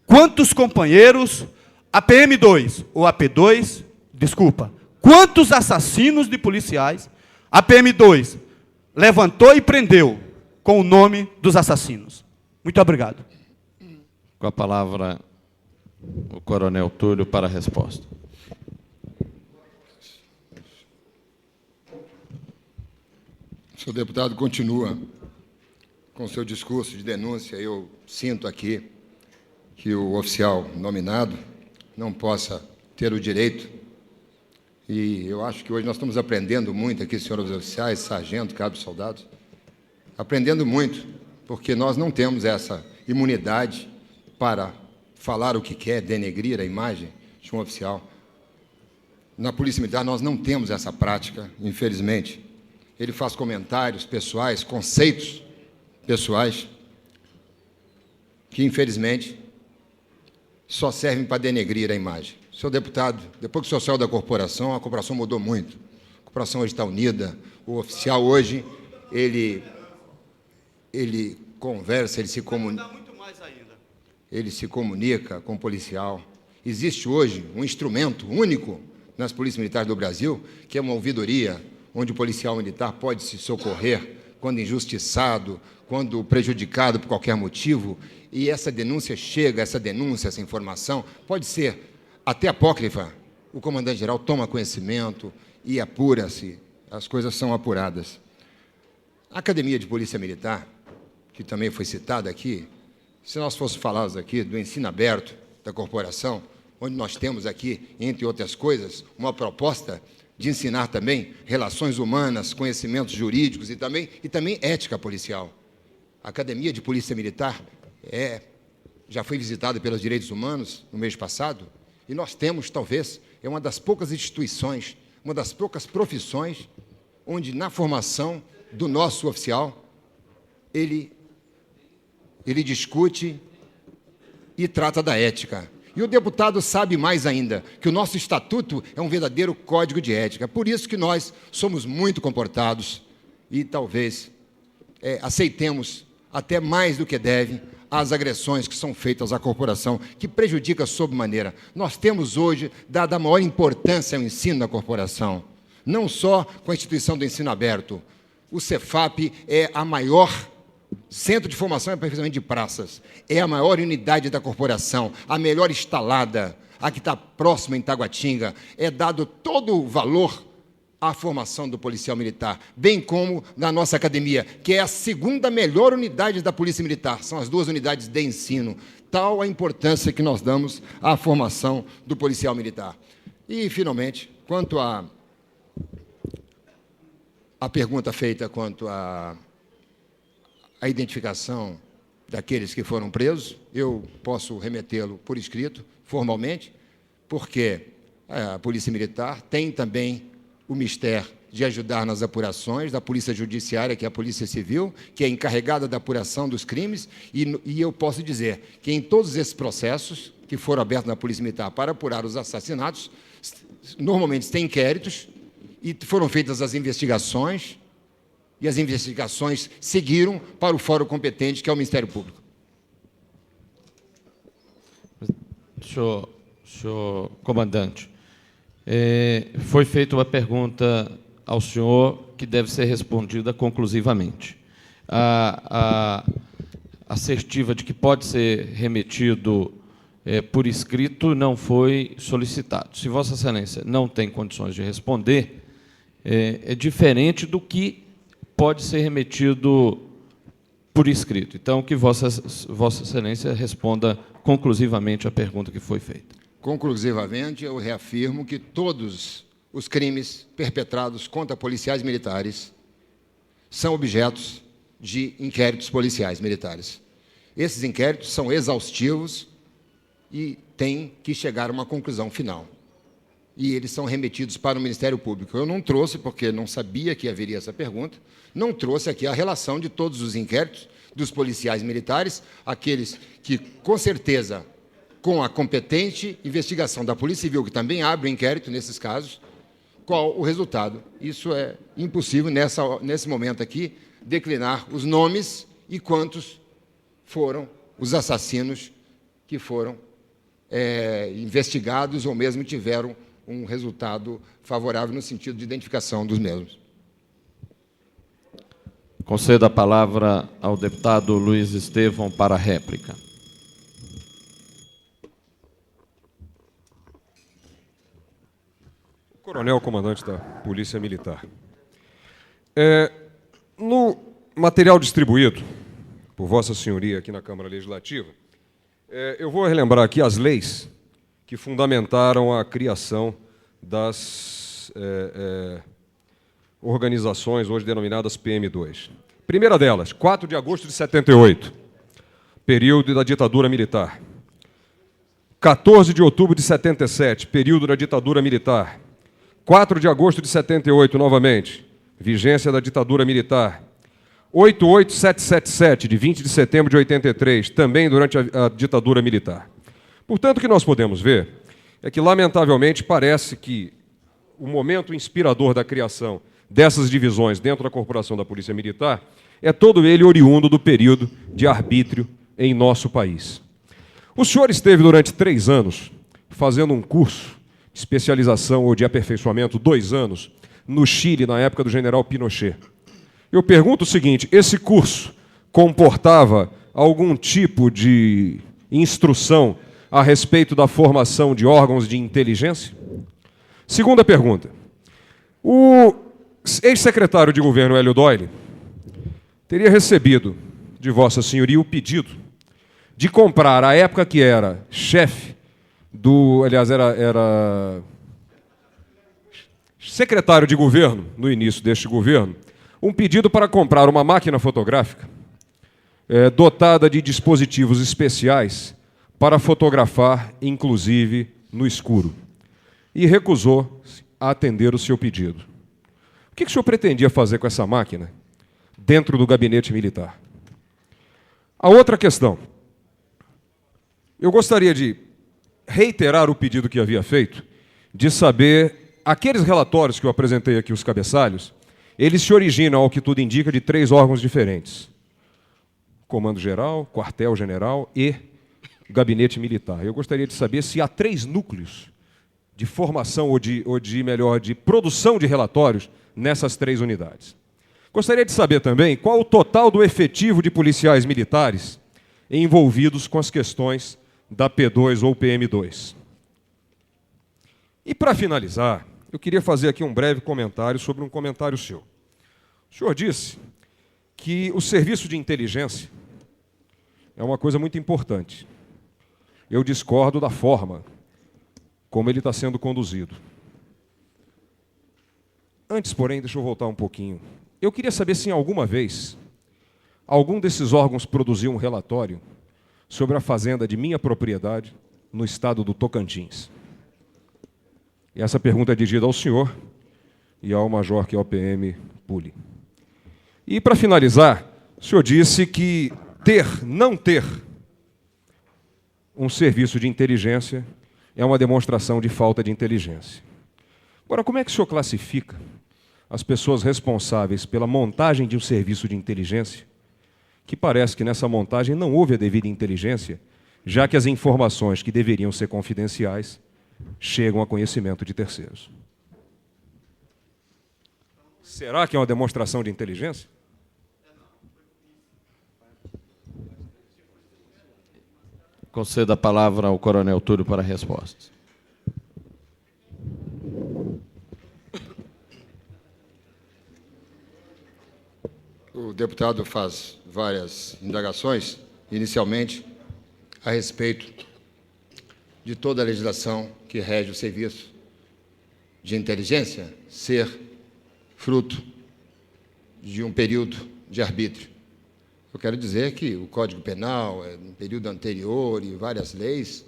quantos companheiros, a PM2 ou a P2, desculpa, quantos assassinos de policiais a PM2 levantou e prendeu com o nome dos assassinos. Muito obrigado. Com a palavra, o coronel Túlio para a resposta. O senhor deputado continua com seu discurso de denúncia. Eu sinto aqui que o oficial nominado não possa ter o direito, e eu acho que hoje nós estamos aprendendo muito aqui, senhores oficiais, sargento, cabos, soldados, aprendendo muito, porque nós não temos essa imunidade para falar o que quer, denegrir a imagem de um oficial. Na Polícia Militar nós não temos essa prática, infelizmente. Ele faz comentários pessoais, conceitos pessoais, que, infelizmente, só servem para denegrir a imagem. Senhor deputado, depois que o senhor saiu da corporação, a corporação mudou muito. A corporação hoje está unida. O oficial hoje, ele conversa, ele se comunica. Ele se comunica com o policial. Existe hoje um instrumento único nas polícias militares do Brasil, que é uma ouvidoria, onde o policial militar pode se socorrer quando injustiçado, quando prejudicado por qualquer motivo, e essa denúncia chega, essa informação, pode ser até apócrifa, o comandante-geral toma conhecimento e apura-se, as coisas são apuradas. A Academia de Polícia Militar, que também foi citada aqui, se nós fôssemos falar aqui do ensino aberto da corporação, onde nós temos aqui, entre outras coisas, uma proposta de ensinar também relações humanas, conhecimentos jurídicos e também ética policial. A Academia de Polícia Militar já foi visitada pelos direitos humanos no mês passado, e nós temos, talvez, é uma das poucas instituições, uma das poucas profissões, onde na formação do nosso oficial, ele discute e trata da ética. E o deputado sabe mais ainda, que o nosso estatuto é um verdadeiro código de ética. Por isso que nós somos muito comportados e talvez aceitemos até mais do que devem as agressões que são feitas à corporação, que prejudica sobremaneira. Nós temos hoje dado a maior importância ao ensino da corporação, não só com a instituição do ensino aberto. O Cefap é a maior centro de formação e aperfeiçoamento de praças, é a maior unidade da corporação, a melhor instalada, a que está próxima em Taguatinga. É dado todo o valor à formação do policial militar, bem como na nossa academia, que é a segunda melhor unidade da Polícia Militar. São as 2 unidades de ensino. Tal a importância que nós damos à formação do policial militar. E, finalmente, quanto à pergunta feita quanto à identificação daqueles que foram presos, eu posso remetê-lo por escrito, formalmente, porque a Polícia Militar tem também o mistério de ajudar nas apurações da Polícia Judiciária, que é a Polícia Civil, que é encarregada da apuração dos crimes, e eu posso dizer que em todos esses processos que foram abertos na Polícia Militar para apurar os assassinatos, normalmente tem inquéritos, e foram feitas as investigações, e as investigações seguiram para o fórum competente, que é o Ministério Público. Senhor comandante, foi feita uma pergunta ao senhor que deve ser respondida conclusivamente. A assertiva de que pode ser remetido por escrito não foi solicitado. Se Vossa Excelência não tem condições de responder, é diferente do que pode ser remetido por escrito. Então, que Vossa Excelência responda conclusivamente a pergunta que foi feita. Conclusivamente, eu reafirmo que todos os crimes perpetrados contra policiais militares são objetos de inquéritos policiais militares. Esses inquéritos são exaustivos e têm que chegar a uma conclusão final. E eles são remetidos para o Ministério Público. Eu não trouxe, porque não sabia que haveria essa pergunta, não trouxe aqui a relação de todos os inquéritos dos policiais militares, aqueles que, com certeza, com a competente investigação da Polícia Civil, que também abre o inquérito nesses casos, qual o resultado. Isso é impossível, nesse momento aqui, declinar os nomes e quantos foram os assassinos que foram investigados ou mesmo tiveram um resultado favorável no sentido de identificação dos mesmos. Concedo a palavra ao deputado Luiz Estevão para a réplica. Coronel comandante da Polícia Militar. No material distribuído por Vossa Senhoria aqui na Câmara Legislativa, eu vou relembrar aqui as leis que fundamentaram a criação das organizações hoje denominadas PM2. Primeira delas, 4 de agosto de 78, período da ditadura militar. 14 de outubro de 77, período da ditadura militar. 4 de agosto de 78, novamente, vigência da ditadura militar. 88777, de 20 de setembro de 83, também durante a ditadura militar. Portanto, o que nós podemos ver é que, lamentavelmente, parece que o momento inspirador da criação dessas divisões dentro da Corporação da Polícia Militar é todo ele oriundo do período de arbítrio em nosso país. O senhor esteve durante 3 anos fazendo um curso de especialização ou de aperfeiçoamento, 2 anos, no Chile, na época do general Pinochet. Eu pergunto o seguinte, esse curso comportava algum tipo de instrução a respeito da formação de órgãos de inteligência? Segunda pergunta. O ex-secretário de governo Hélio Doyle teria recebido de Vossa Senhoria o pedido de comprar, à época que era chefe do... Aliás, era secretário de governo, no início deste governo, um pedido para comprar uma máquina fotográfica dotada de dispositivos especiais para fotografar, inclusive, no escuro. E recusou a atender o seu pedido. O que o senhor pretendia fazer com essa máquina dentro do gabinete militar? A outra questão. Eu gostaria de reiterar o pedido que havia feito, de saber, aqueles relatórios que eu apresentei aqui, os cabeçalhos, eles se originam, ao que tudo indica, de 3 órgãos diferentes. Comando-Geral, Quartel-General e Gabinete Militar. Eu gostaria de saber se há 3 núcleos de formação ou de produção de relatórios nessas 3 unidades. Gostaria de saber também qual o total do efetivo de policiais militares envolvidos com as questões da P2 ou PM2. E, para finalizar, eu queria fazer aqui um breve comentário sobre um comentário seu. O senhor disse que o serviço de inteligência é uma coisa muito importante. Eu discordo da forma como ele está sendo conduzido. Antes, porém, deixa eu voltar um pouquinho. Eu queria saber se, em alguma vez, algum desses órgãos produziu um relatório sobre a fazenda de minha propriedade no estado do Tocantins. E essa pergunta é dirigida ao senhor e ao major, que é o PM Puli. E, para finalizar, o senhor disse que não ter um serviço de inteligência é uma demonstração de falta de inteligência. Agora, como é que o senhor classifica as pessoas responsáveis pela montagem de um serviço de inteligência, que parece que nessa montagem não houve a devida inteligência, já que as informações que deveriam ser confidenciais chegam a conhecimento de terceiros. Será que é uma demonstração de inteligência? Conceda a palavra ao coronel Túlio para respostas. O deputado faz várias indagações, inicialmente, a respeito de toda a legislação que rege o serviço de inteligência ser fruto de um período de arbítrio. Eu quero dizer que o Código Penal é um período anterior e várias leis,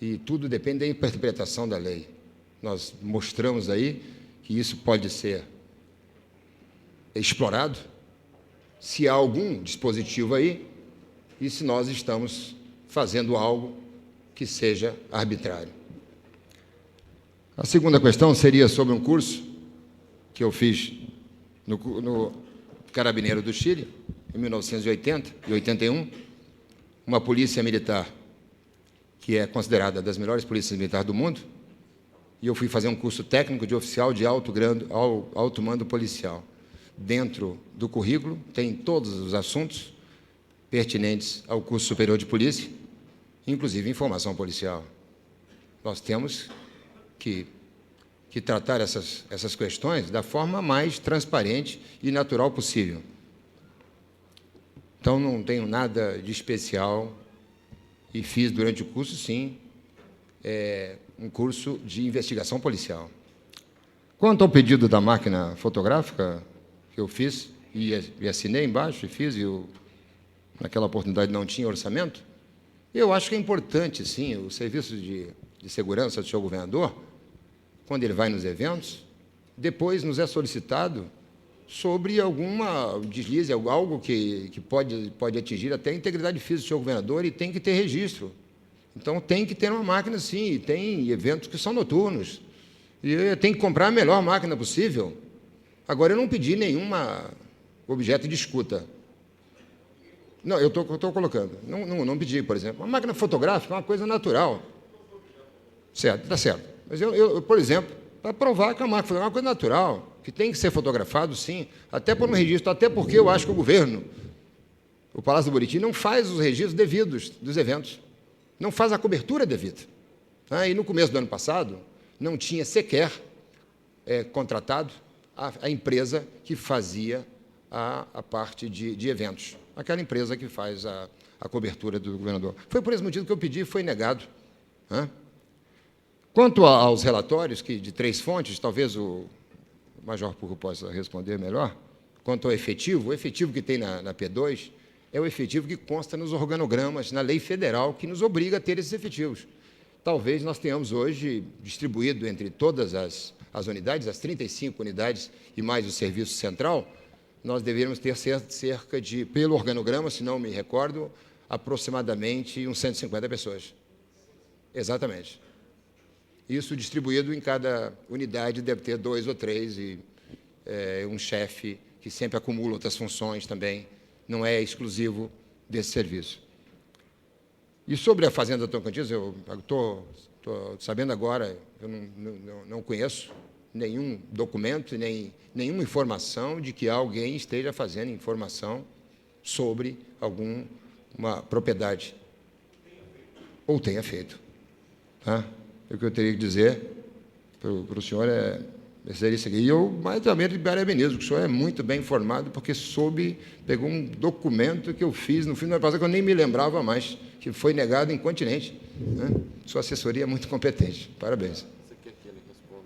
e tudo depende da interpretação da lei. Nós mostramos aí que isso pode ser explorado se há algum dispositivo aí e se nós estamos fazendo algo que seja arbitrário. A segunda questão seria sobre um curso que eu fiz no Carabineiro do Chile, em 1980 e 81, uma polícia militar que é considerada das melhores polícias militares do mundo, e eu fui fazer um curso técnico de oficial de alto mando policial. Dentro do currículo tem todos os assuntos pertinentes ao curso superior de polícia, inclusive informação policial. Nós temos que tratar essas questões da forma mais transparente e natural possível. Então, não tenho nada de especial e fiz durante o curso, sim, um curso de investigação policial. Quanto ao pedido da máquina fotográfica que eu fiz, e assinei embaixo, e fiz, e naquela oportunidade não tinha orçamento, eu acho que é importante, sim, o serviço de segurança do senhor governador, quando ele vai nos eventos, depois nos é solicitado sobre alguma deslize, algo que pode atingir até a integridade física do senhor governador, e tem que ter registro. Então, tem que ter uma máquina, sim, e tem eventos que são noturnos, e tem que comprar a melhor máquina possível. Agora, eu não pedi nenhum objeto de escuta. Não, eu estou colocando. Não pedi, por exemplo. Uma máquina fotográfica é uma coisa natural. Certo, está certo. Mas eu, por exemplo, para provar que a máquina fotográfica é uma coisa natural, que tem que ser fotografado, sim, até por um registro, até porque eu acho que o governo, o Palácio do Buriti, não faz os registros devidos dos eventos, não faz a cobertura devida. E no começo do ano passado, não tinha sequer contratado a empresa que fazia a parte de eventos, aquela empresa que faz a cobertura do governador. Foi por esse motivo que eu pedi e foi negado. Quanto aos relatórios de 3 fontes, talvez o Major Pucco possa responder melhor, quanto ao efetivo, o efetivo que tem na P2 é o efetivo que consta nos organogramas, na lei federal, que nos obriga a ter esses efetivos. Talvez nós tenhamos hoje distribuído entre todas as unidades, as 35 unidades e mais o serviço central, nós deveríamos ter cerca de, pelo organograma, se não me recordo, aproximadamente uns 150 pessoas. Exatamente. Isso distribuído em cada unidade deve ter 2 ou 3 e um chefe que sempre acumula outras funções também, não é exclusivo desse serviço. E sobre a Fazenda Tocantins, eu estou sabendo agora, eu não conheço nenhum documento, nem nenhuma informação de que alguém esteja fazendo informação sobre alguma propriedade. Ou tenha feito. O que eu teria que dizer para o senhor seria isso aqui. E eu, mais também, parabenizo, que o senhor é muito bem informado, porque pegou um documento que eu fiz no fim do ano passado, que eu nem me lembrava mais, que foi negado incontinenti. Sua assessoria é muito competente. Parabéns. Você quer que ele responda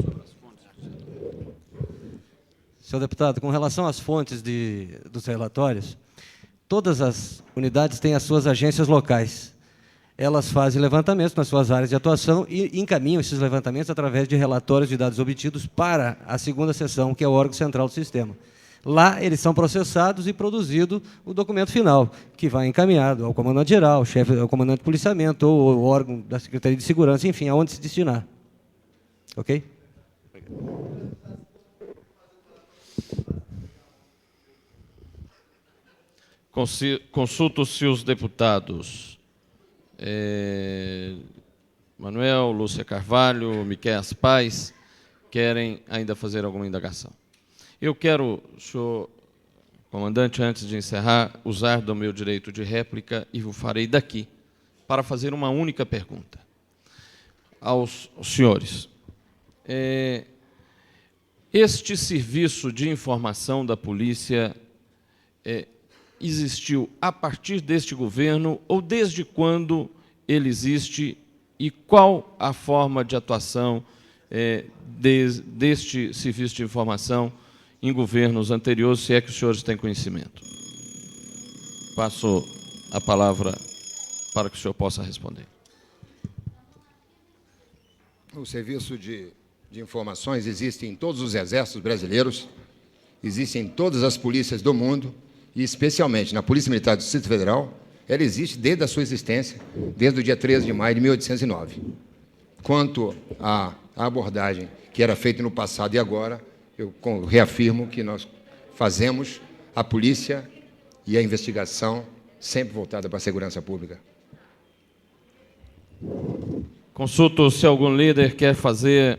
sobre as fontes? Senhor deputado, com relação às fontes dos relatórios, todas as unidades têm as suas agências locais. Elas fazem levantamentos nas suas áreas de atuação e encaminham esses levantamentos através de relatórios de dados obtidos para a segunda seção, que é o órgão central do sistema. Lá, eles são processados e produzido o documento final, que vai encaminhado ao comandante-geral, ao comandante de policiamento, ou ao órgão da Secretaria de Segurança, enfim, aonde se destinar. Ok? Consulto se os deputados Manuel, Lúcia Carvalho, Miquéas Paz querem ainda fazer alguma indagação. Eu quero, senhor comandante, antes de encerrar, usar do meu direito de réplica e o farei daqui, para fazer uma única pergunta aos senhores. Este serviço de informação da polícia existiu a partir deste governo ou desde quando ele existe e qual a forma de atuação deste serviço de informação em governos anteriores, se é que os senhores têm conhecimento? Passo a palavra para que o senhor possa responder. O serviço de informações existe em todos os exércitos brasileiros, existe em todas as polícias do mundo, e especialmente na Polícia Militar do Distrito Federal. Ela existe desde a sua existência, desde o dia 13 de maio de 1809. Quanto à abordagem que era feita no passado e agora, eu reafirmo que nós fazemos a polícia e a investigação sempre voltada para a segurança pública. Consulto se algum líder quer fazer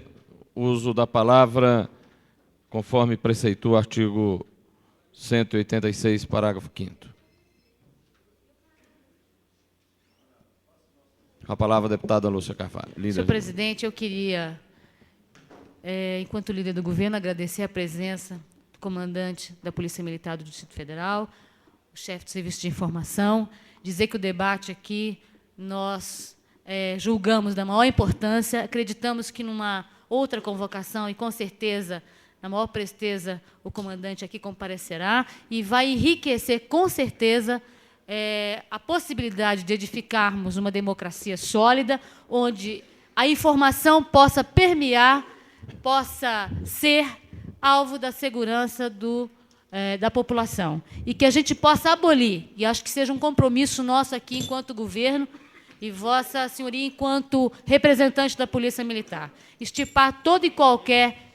uso da palavra, conforme preceitua o artigo 186, parágrafo 5º. Com a palavra a deputada Lúcia Carvalho. Senhor presidente, eu queria, enquanto líder do governo, agradecer a presença do comandante da Polícia Militar do Distrito Federal, o chefe do Serviço de Informação, dizer que o debate aqui nós julgamos da maior importância, acreditamos que numa outra convocação, e com certeza, na maior presteza, o comandante aqui comparecerá, e vai enriquecer, com certeza, a possibilidade de edificarmos uma democracia sólida, onde a informação possa permear, possa ser alvo da segurança da população. E que a gente possa abolir, e acho que seja um compromisso nosso aqui, enquanto governo, e Vossa Senhoria, enquanto representante da Polícia Militar, extirpar toda e qualquer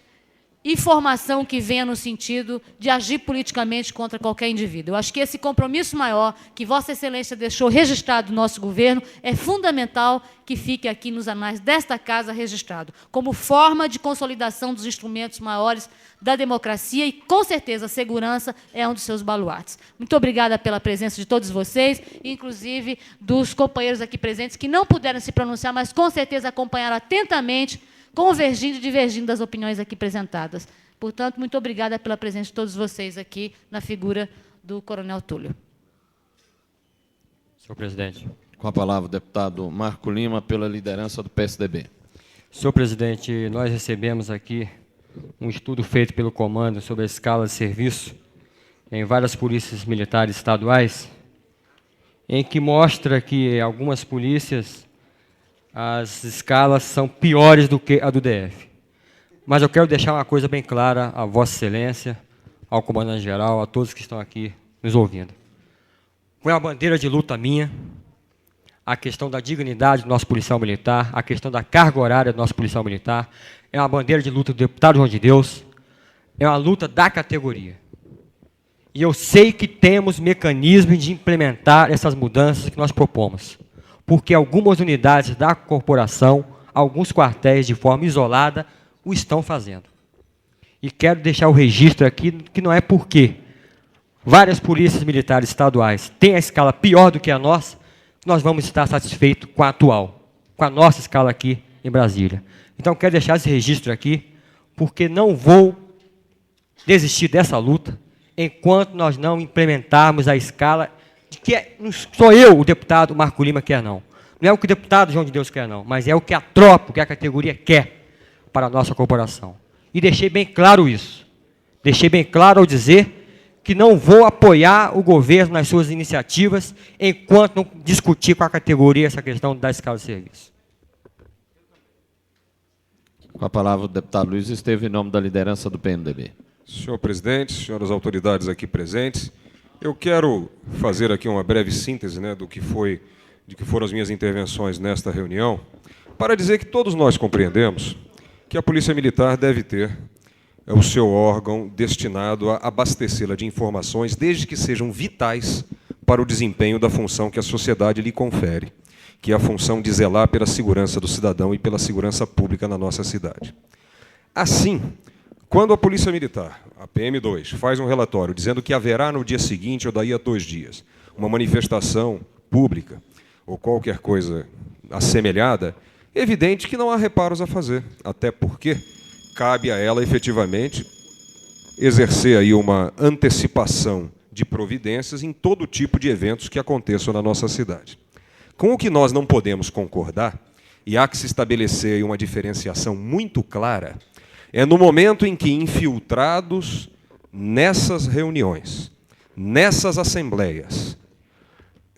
informação que venha no sentido de agir politicamente contra qualquer indivíduo. Eu acho que esse compromisso maior que Vossa Excelência deixou registrado no nosso governo é fundamental que fique aqui nos anais desta Casa registrado, como forma de consolidação dos instrumentos maiores da democracia e, com certeza, a segurança é um dos seus baluartes. Muito obrigada pela presença de todos vocês, inclusive dos companheiros aqui presentes que não puderam se pronunciar, mas, com certeza, acompanharam atentamente, convergindo e divergindo das opiniões aqui apresentadas. Portanto, muito obrigada pela presença de todos vocês aqui na figura do Coronel Túlio. Senhor presidente. Com a palavra o deputado Marco Lima, pela liderança do PSDB. Senhor presidente, nós recebemos aqui um estudo feito pelo comando sobre a escala de serviço em várias polícias militares estaduais, em que mostra que algumas polícias as escalas são piores do que a do DF. Mas eu quero deixar uma coisa bem clara a Vossa Excelência, ao comandante-geral, a todos que estão aqui nos ouvindo. Foi uma bandeira de luta minha, a questão da dignidade do nosso policial militar, a questão da carga horária do nosso policial militar, é uma bandeira de luta do deputado João de Deus, é uma luta da categoria. E eu sei que temos mecanismos de implementar essas mudanças que nós propomos, porque algumas unidades da corporação, alguns quartéis de forma isolada, o estão fazendo. E quero deixar o registro aqui, que não é porque várias polícias militares estaduais têm a escala pior do que a nossa, nós vamos estar satisfeitos com a atual, com a nossa escala aqui em Brasília. Então, quero deixar esse registro aqui, porque não vou desistir dessa luta enquanto nós não implementarmos a escala de que não sou eu, o deputado Marco Lima, quer, não. Não é o que o deputado João de Deus quer, não, mas é o que a tropa, o que a categoria quer para a nossa corporação. E deixei bem claro isso. Deixei bem claro ao dizer que não vou apoiar o governo nas suas iniciativas enquanto não discutir com a categoria essa questão da escala de serviço. Com a palavra o deputado Luiz Estevam, em nome da liderança do PMDB. Senhor presidente, senhoras autoridades aqui presentes, eu quero fazer aqui uma breve síntese, né, de que foram as minhas intervenções nesta reunião, para dizer que todos nós compreendemos que a Polícia Militar deve ter o seu órgão destinado a abastecê-la de informações, desde que sejam vitais para o desempenho da função que a sociedade lhe confere, que é a função de zelar pela segurança do cidadão e pela segurança pública na nossa cidade. Assim, quando a Polícia Militar, a PM2, faz um relatório dizendo que haverá no dia seguinte ou daí a 2 dias uma manifestação pública ou qualquer coisa assemelhada, é evidente que não há reparos a fazer, até porque cabe a ela, efetivamente, exercer aí uma antecipação de providências em todo tipo de eventos que aconteçam na nossa cidade. Com o que nós não podemos concordar, e há que se estabelecer aí uma diferenciação muito clara, é no momento em que infiltrados nessas reuniões, nessas assembleias,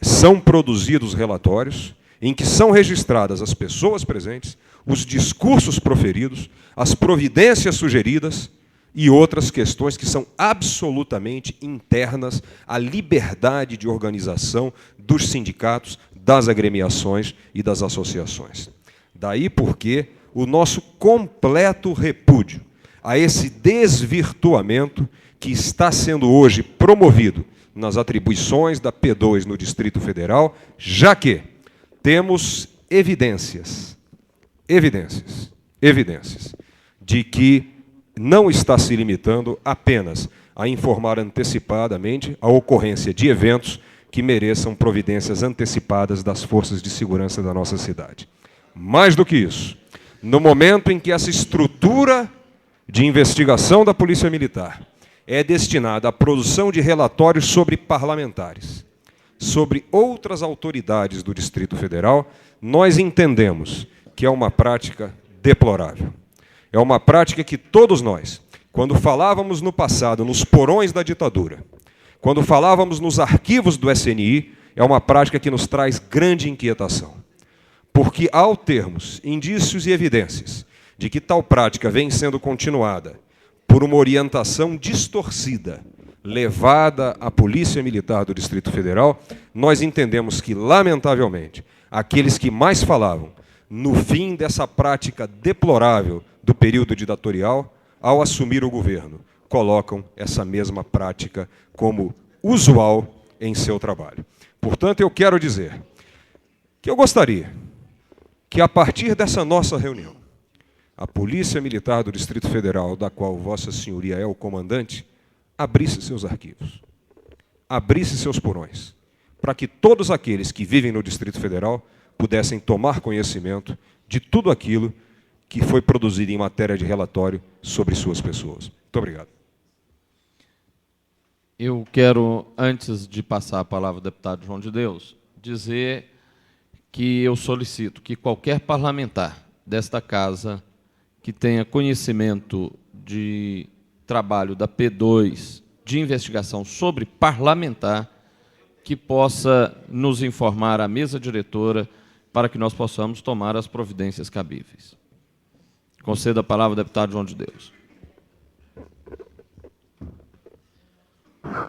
são produzidos relatórios em que são registradas as pessoas presentes, os discursos proferidos, as providências sugeridas e outras questões que são absolutamente internas à liberdade de organização dos sindicatos, das agremiações e das associações. Daí porque o nosso completo repúdio a esse desvirtuamento que está sendo hoje promovido nas atribuições da P2 no Distrito Federal, já que temos evidências de que não está se limitando apenas a informar antecipadamente a ocorrência de eventos que mereçam providências antecipadas das forças de segurança da nossa cidade. Mais do que isso, no momento em que essa estrutura de investigação da Polícia Militar é destinada à produção de relatórios sobre parlamentares, sobre outras autoridades do Distrito Federal, nós entendemos que é uma prática deplorável. É uma prática que todos nós, quando falávamos no passado, nos porões da ditadura, quando falávamos nos arquivos do SNI, é uma prática que nos traz grande inquietação. Porque, ao termos indícios e evidências de que tal prática vem sendo continuada por uma orientação distorcida, levada à Polícia Militar do Distrito Federal, nós entendemos que, lamentavelmente, aqueles que mais falavam no fim dessa prática deplorável do período ditatorial, ao assumir o governo, colocam essa mesma prática como usual em seu trabalho. Portanto, eu quero dizer que eu gostaria que, a partir dessa nossa reunião, a Polícia Militar do Distrito Federal, da qual Vossa Senhoria é o comandante, abrisse seus arquivos, abrisse seus porões, para que todos aqueles que vivem no Distrito Federal pudessem tomar conhecimento de tudo aquilo que foi produzido em matéria de relatório sobre suas pessoas. Muito obrigado. Eu quero, antes de passar a palavra ao deputado João de Deus, dizer que eu solicito que qualquer parlamentar desta casa que tenha conhecimento de trabalho da P2 de investigação sobre parlamentar, que possa nos informar à mesa diretora para que nós possamos tomar as providências cabíveis. Concedo a palavra ao deputado João de Deus.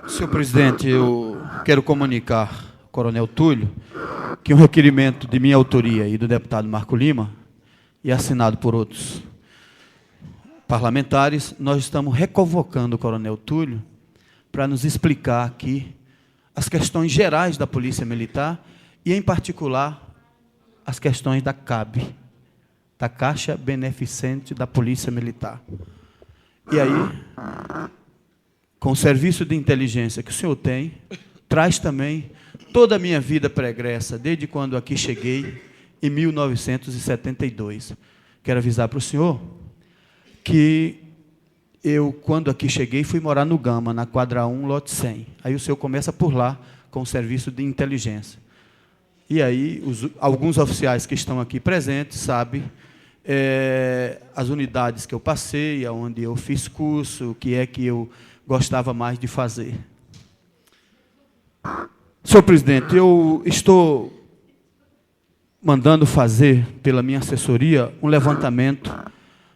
Senhor presidente, eu quero comunicar ao coronel Túlio que um requerimento de minha autoria e do deputado Marco Lima, e assinado por outros parlamentares, nós estamos reconvocando o coronel Túlio para nos explicar aqui as questões gerais da Polícia Militar e, em particular, as questões da CAB, da Caixa Beneficente da Polícia Militar. E aí, com o serviço de inteligência que o senhor tem, traz também toda a minha vida pregressa, desde quando aqui cheguei, em 1972. Quero avisar para o senhor que eu, quando aqui cheguei, fui morar no Gama, na quadra 1, lote 100. Aí o senhor começa por lá, com o serviço de inteligência. E aí, alguns oficiais que estão aqui presentes sabem as unidades que eu passei, aonde eu fiz curso, o que é que eu gostava mais de fazer. Senhor presidente, eu estou mandando fazer, pela minha assessoria, um levantamento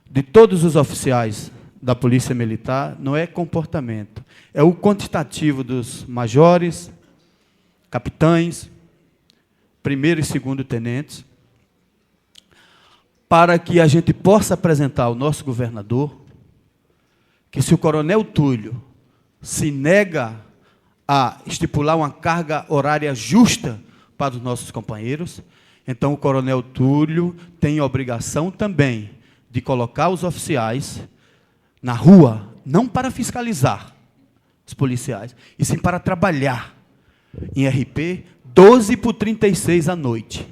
de todos os oficiais da Polícia Militar. Não é comportamento, é o quantitativo dos majores, capitães, primeiro e segundo tenentes, para que a gente possa apresentar ao nosso governador que, se o coronel Túlio se nega a estipular uma carga horária justa para os nossos companheiros, então o coronel Túlio tem a obrigação também de colocar os oficiais na rua, não para fiscalizar os policiais, e sim para trabalhar em RP 12/36 à noite,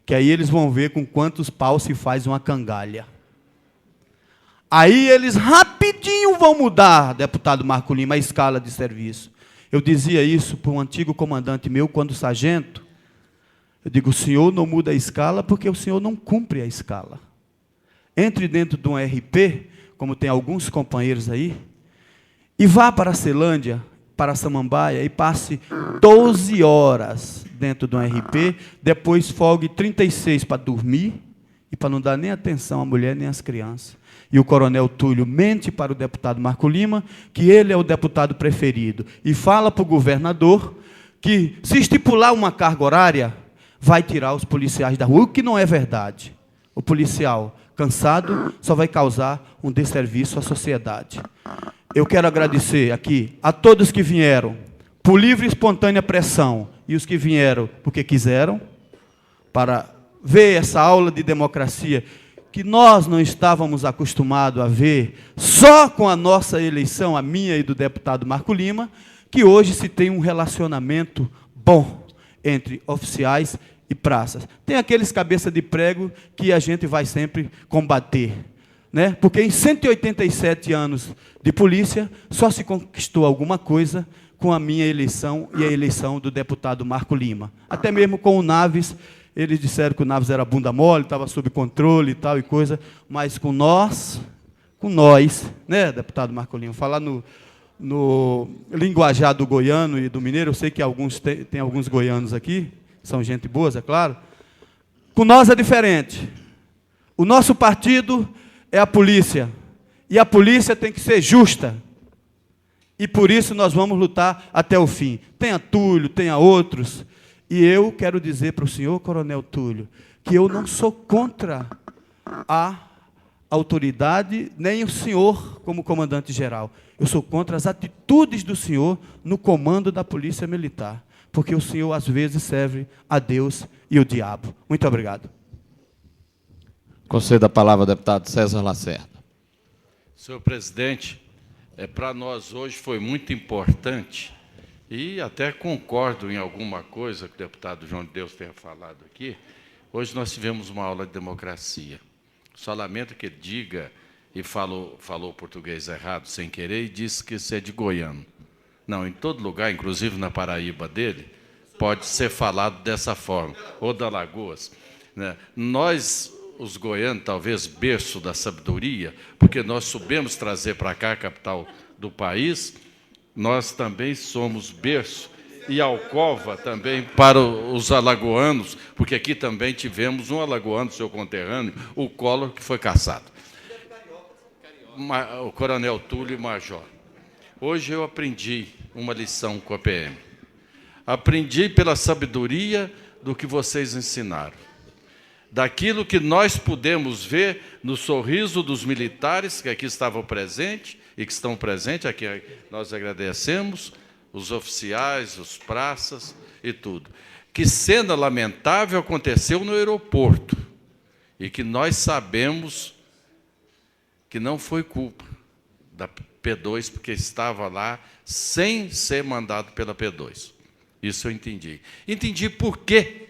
que aí eles vão ver com quantos paus se faz uma cangalha. Aí eles rapidinho vão mudar, deputado Marco Lima, a escala de serviço. Eu dizia isso para um antigo comandante meu, quando sargento. Eu digo, o senhor não muda a escala porque o senhor não cumpre a escala. Entre dentro de um RP, como tem alguns companheiros aí, e vá para a Celândia, para a Samambaia, e passe 12 horas dentro de um RP, depois folgue 36 para dormir, e para não dar nem atenção à mulher nem às crianças. E o coronel Túlio mente para o deputado Marco Lima, que ele é o deputado preferido, e fala para o governador que, se estipular uma carga horária, vai tirar os policiais da rua, o que não é verdade. O policial cansado só vai causar um desserviço à sociedade. Eu quero agradecer aqui a todos que vieram por livre e espontânea pressão, e os que vieram porque quiseram, para ver essa aula de democracia que nós não estávamos acostumados a ver só com a nossa eleição, a minha e do deputado Marco Lima, que hoje se tem um relacionamento bom entre oficiais e praças. Tem aqueles cabeça de prego que a gente vai sempre combater, né? Porque em 187 anos de polícia, só se conquistou alguma coisa com a minha eleição e a eleição do deputado Marco Lima. Até mesmo com o Naves, eles disseram que o Naves era bunda mole, estava sob controle e tal e coisa, mas com nós, né, deputado Marco Lima, falar no linguajar do goiano e do mineiro, eu sei que tem alguns goianos aqui, são gente boa, é claro. Com nós é diferente. O nosso partido é a polícia, e a polícia tem que ser justa. E por isso nós vamos lutar até o fim. Tenha Túlio, tenha outros. E eu quero dizer para o senhor, coronel Túlio, que eu não sou contra a autoridade, nem o senhor como comandante-geral. Eu sou contra as atitudes do senhor no comando da Polícia Militar, porque o senhor, às vezes, serve a Deus e o diabo. Muito obrigado. Concedo a palavra ao deputado César Lacerda. Senhor presidente, para nós hoje foi muito importante, e até concordo em alguma coisa que o deputado João de Deus tenha falado aqui. Hoje nós tivemos uma aula de democracia. Só lamento que ele diga, e falou português errado, sem querer, e disse que isso é de goiano. Não, em todo lugar, inclusive na Paraíba dele, pode ser falado dessa forma, ou da Alagoas, né? Nós, os goianos, talvez berço da sabedoria, porque nós soubemos trazer para cá a capital do país, nós também somos berço e alcova também para os alagoanos, porque aqui também tivemos um alagoano, seu conterrâneo, o Collor, que foi caçado. O coronel Túlio Major. Hoje eu aprendi uma lição com a PM. Aprendi pela sabedoria do que vocês ensinaram. Daquilo que nós pudemos ver no sorriso dos militares que aqui estavam presentes, e que estão presentes, aqui nós agradecemos, os oficiais, os praças e tudo. Que cena lamentável aconteceu no aeroporto, e que nós sabemos que não foi culpa da P2, porque estava lá sem ser mandado pela P2. Isso eu entendi. Entendi por quê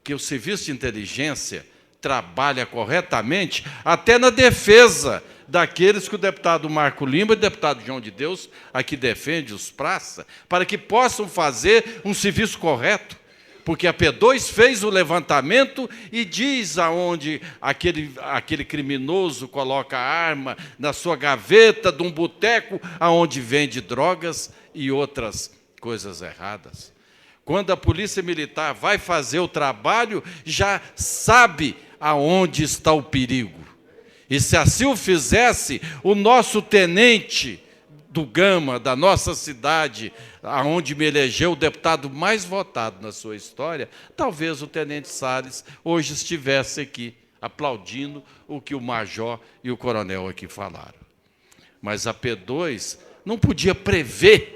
que o serviço de inteligência trabalha corretamente até na defesa daqueles que o deputado Marco Lima e o deputado João de Deus aqui defende, os praça, para que possam fazer um serviço correto. Porque a P2 fez o levantamento e diz aonde aquele criminoso coloca a arma na sua gaveta de um boteco aonde vende drogas e outras coisas erradas. Quando a Polícia Militar vai fazer o trabalho, já sabe aonde está o perigo. E se assim o fizesse, o nosso tenente do Gama, da nossa cidade, aonde me elegeu o deputado mais votado na sua história, talvez o tenente Salles hoje estivesse aqui aplaudindo o que o major e o coronel aqui falaram. Mas a P2 não podia prever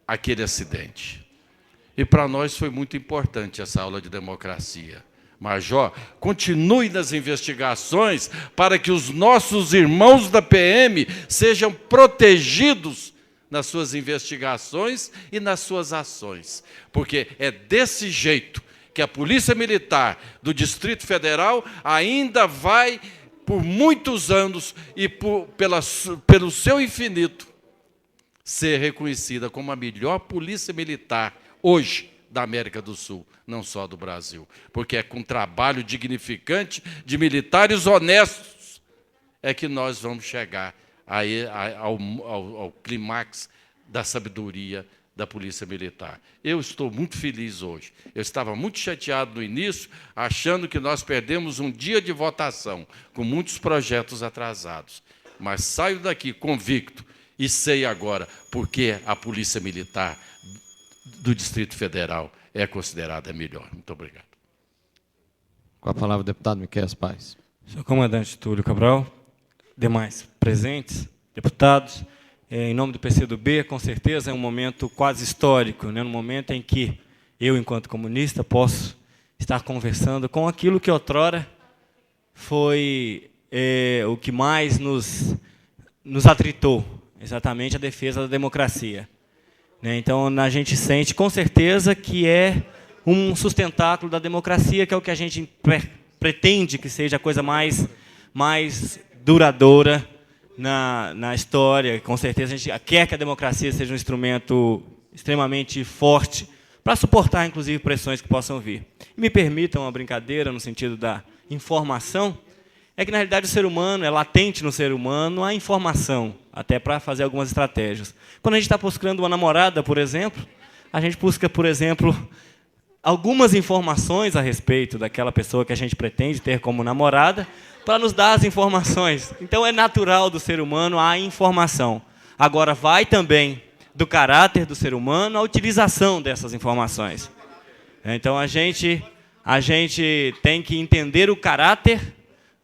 aquele acidente. E para nós foi muito importante essa aula de democracia. Major, continue nas investigações para que os nossos irmãos da PM sejam protegidos nas suas investigações e nas suas ações. Porque é desse jeito que a Polícia Militar do Distrito Federal ainda vai, por muitos anos e pelo seu infinito, ser reconhecida como a melhor polícia militar hoje da América do Sul, não só do Brasil. Porque é com trabalho dignificante de militares honestos é que nós vamos chegar ao clímax da sabedoria da Polícia Militar. Eu estou muito feliz hoje. Eu estava muito chateado no início, achando que nós perdemos um dia de votação, com muitos projetos atrasados. Mas saio daqui convicto e sei agora porque a Polícia Militar do Distrito Federal é considerada a melhor. Muito obrigado. Com a palavra o deputado Miquel Paes. Senhor comandante Túlio Cabral, demais presentes, deputados, em nome do PCdoB, com certeza é um momento quase histórico, né? Um momento em que eu, enquanto comunista, posso estar conversando com aquilo que outrora foi o que mais nos atritou, exatamente a defesa da democracia. Então, a gente sente, com certeza, que é um sustentáculo da democracia, que é o que a gente pretende que seja a coisa mais duradoura na história. Com certeza, a gente quer que a democracia seja um instrumento extremamente forte para suportar, inclusive, pressões que possam vir. E me permitam uma brincadeira no sentido da informação, é que, na realidade, o ser humano, é latente no ser humano a informação, até para fazer algumas estratégias. Quando a gente está buscando uma namorada, por exemplo, a gente busca, por exemplo, algumas informações a respeito daquela pessoa que a gente pretende ter como namorada, para nos dar as informações. Então, é natural do ser humano a informação. Agora, vai também do caráter do ser humano a utilização dessas informações. Então, a gente tem que entender o caráter,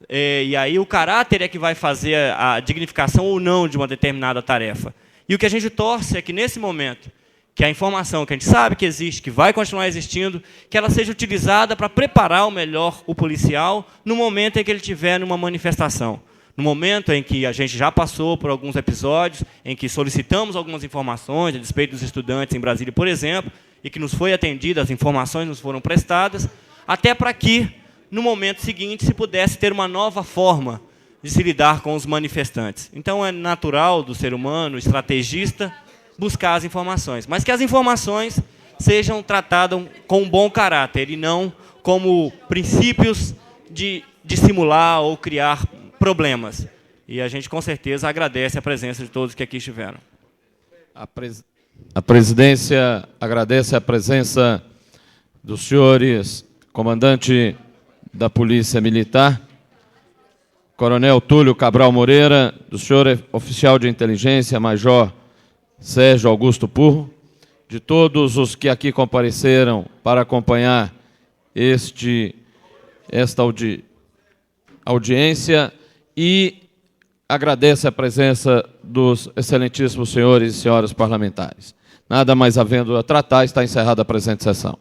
e aí o caráter é que vai fazer a dignificação ou não de uma determinada tarefa. E o que a gente torce é que, nesse momento, que a informação que a gente sabe que existe, que vai continuar existindo, que ela seja utilizada para preparar melhor o policial no momento em que ele estiver numa manifestação. No momento em que a gente já passou por alguns episódios, em que solicitamos algumas informações a respeito dos estudantes em Brasília, por exemplo, e que nos foi atendida, as informações nos foram prestadas, até para que, no momento seguinte, se pudesse ter uma nova forma de se lidar com os manifestantes. Então, é natural do ser humano, estrategista, buscar as informações, mas que as informações sejam tratadas com um bom caráter e não como princípios de simular ou criar problemas. E a gente, com certeza, agradece a presença de todos que aqui estiveram. A presidência agradece a presença dos senhores comandante da Polícia Militar, Coronel Túlio Cabral Moreira, do senhor oficial de inteligência, Major Sérgio Augusto Purro, de todos os que aqui compareceram para acompanhar esta audiência, e agradece a presença dos excelentíssimos senhores e senhoras parlamentares. Nada mais havendo a tratar, está encerrada a presente sessão.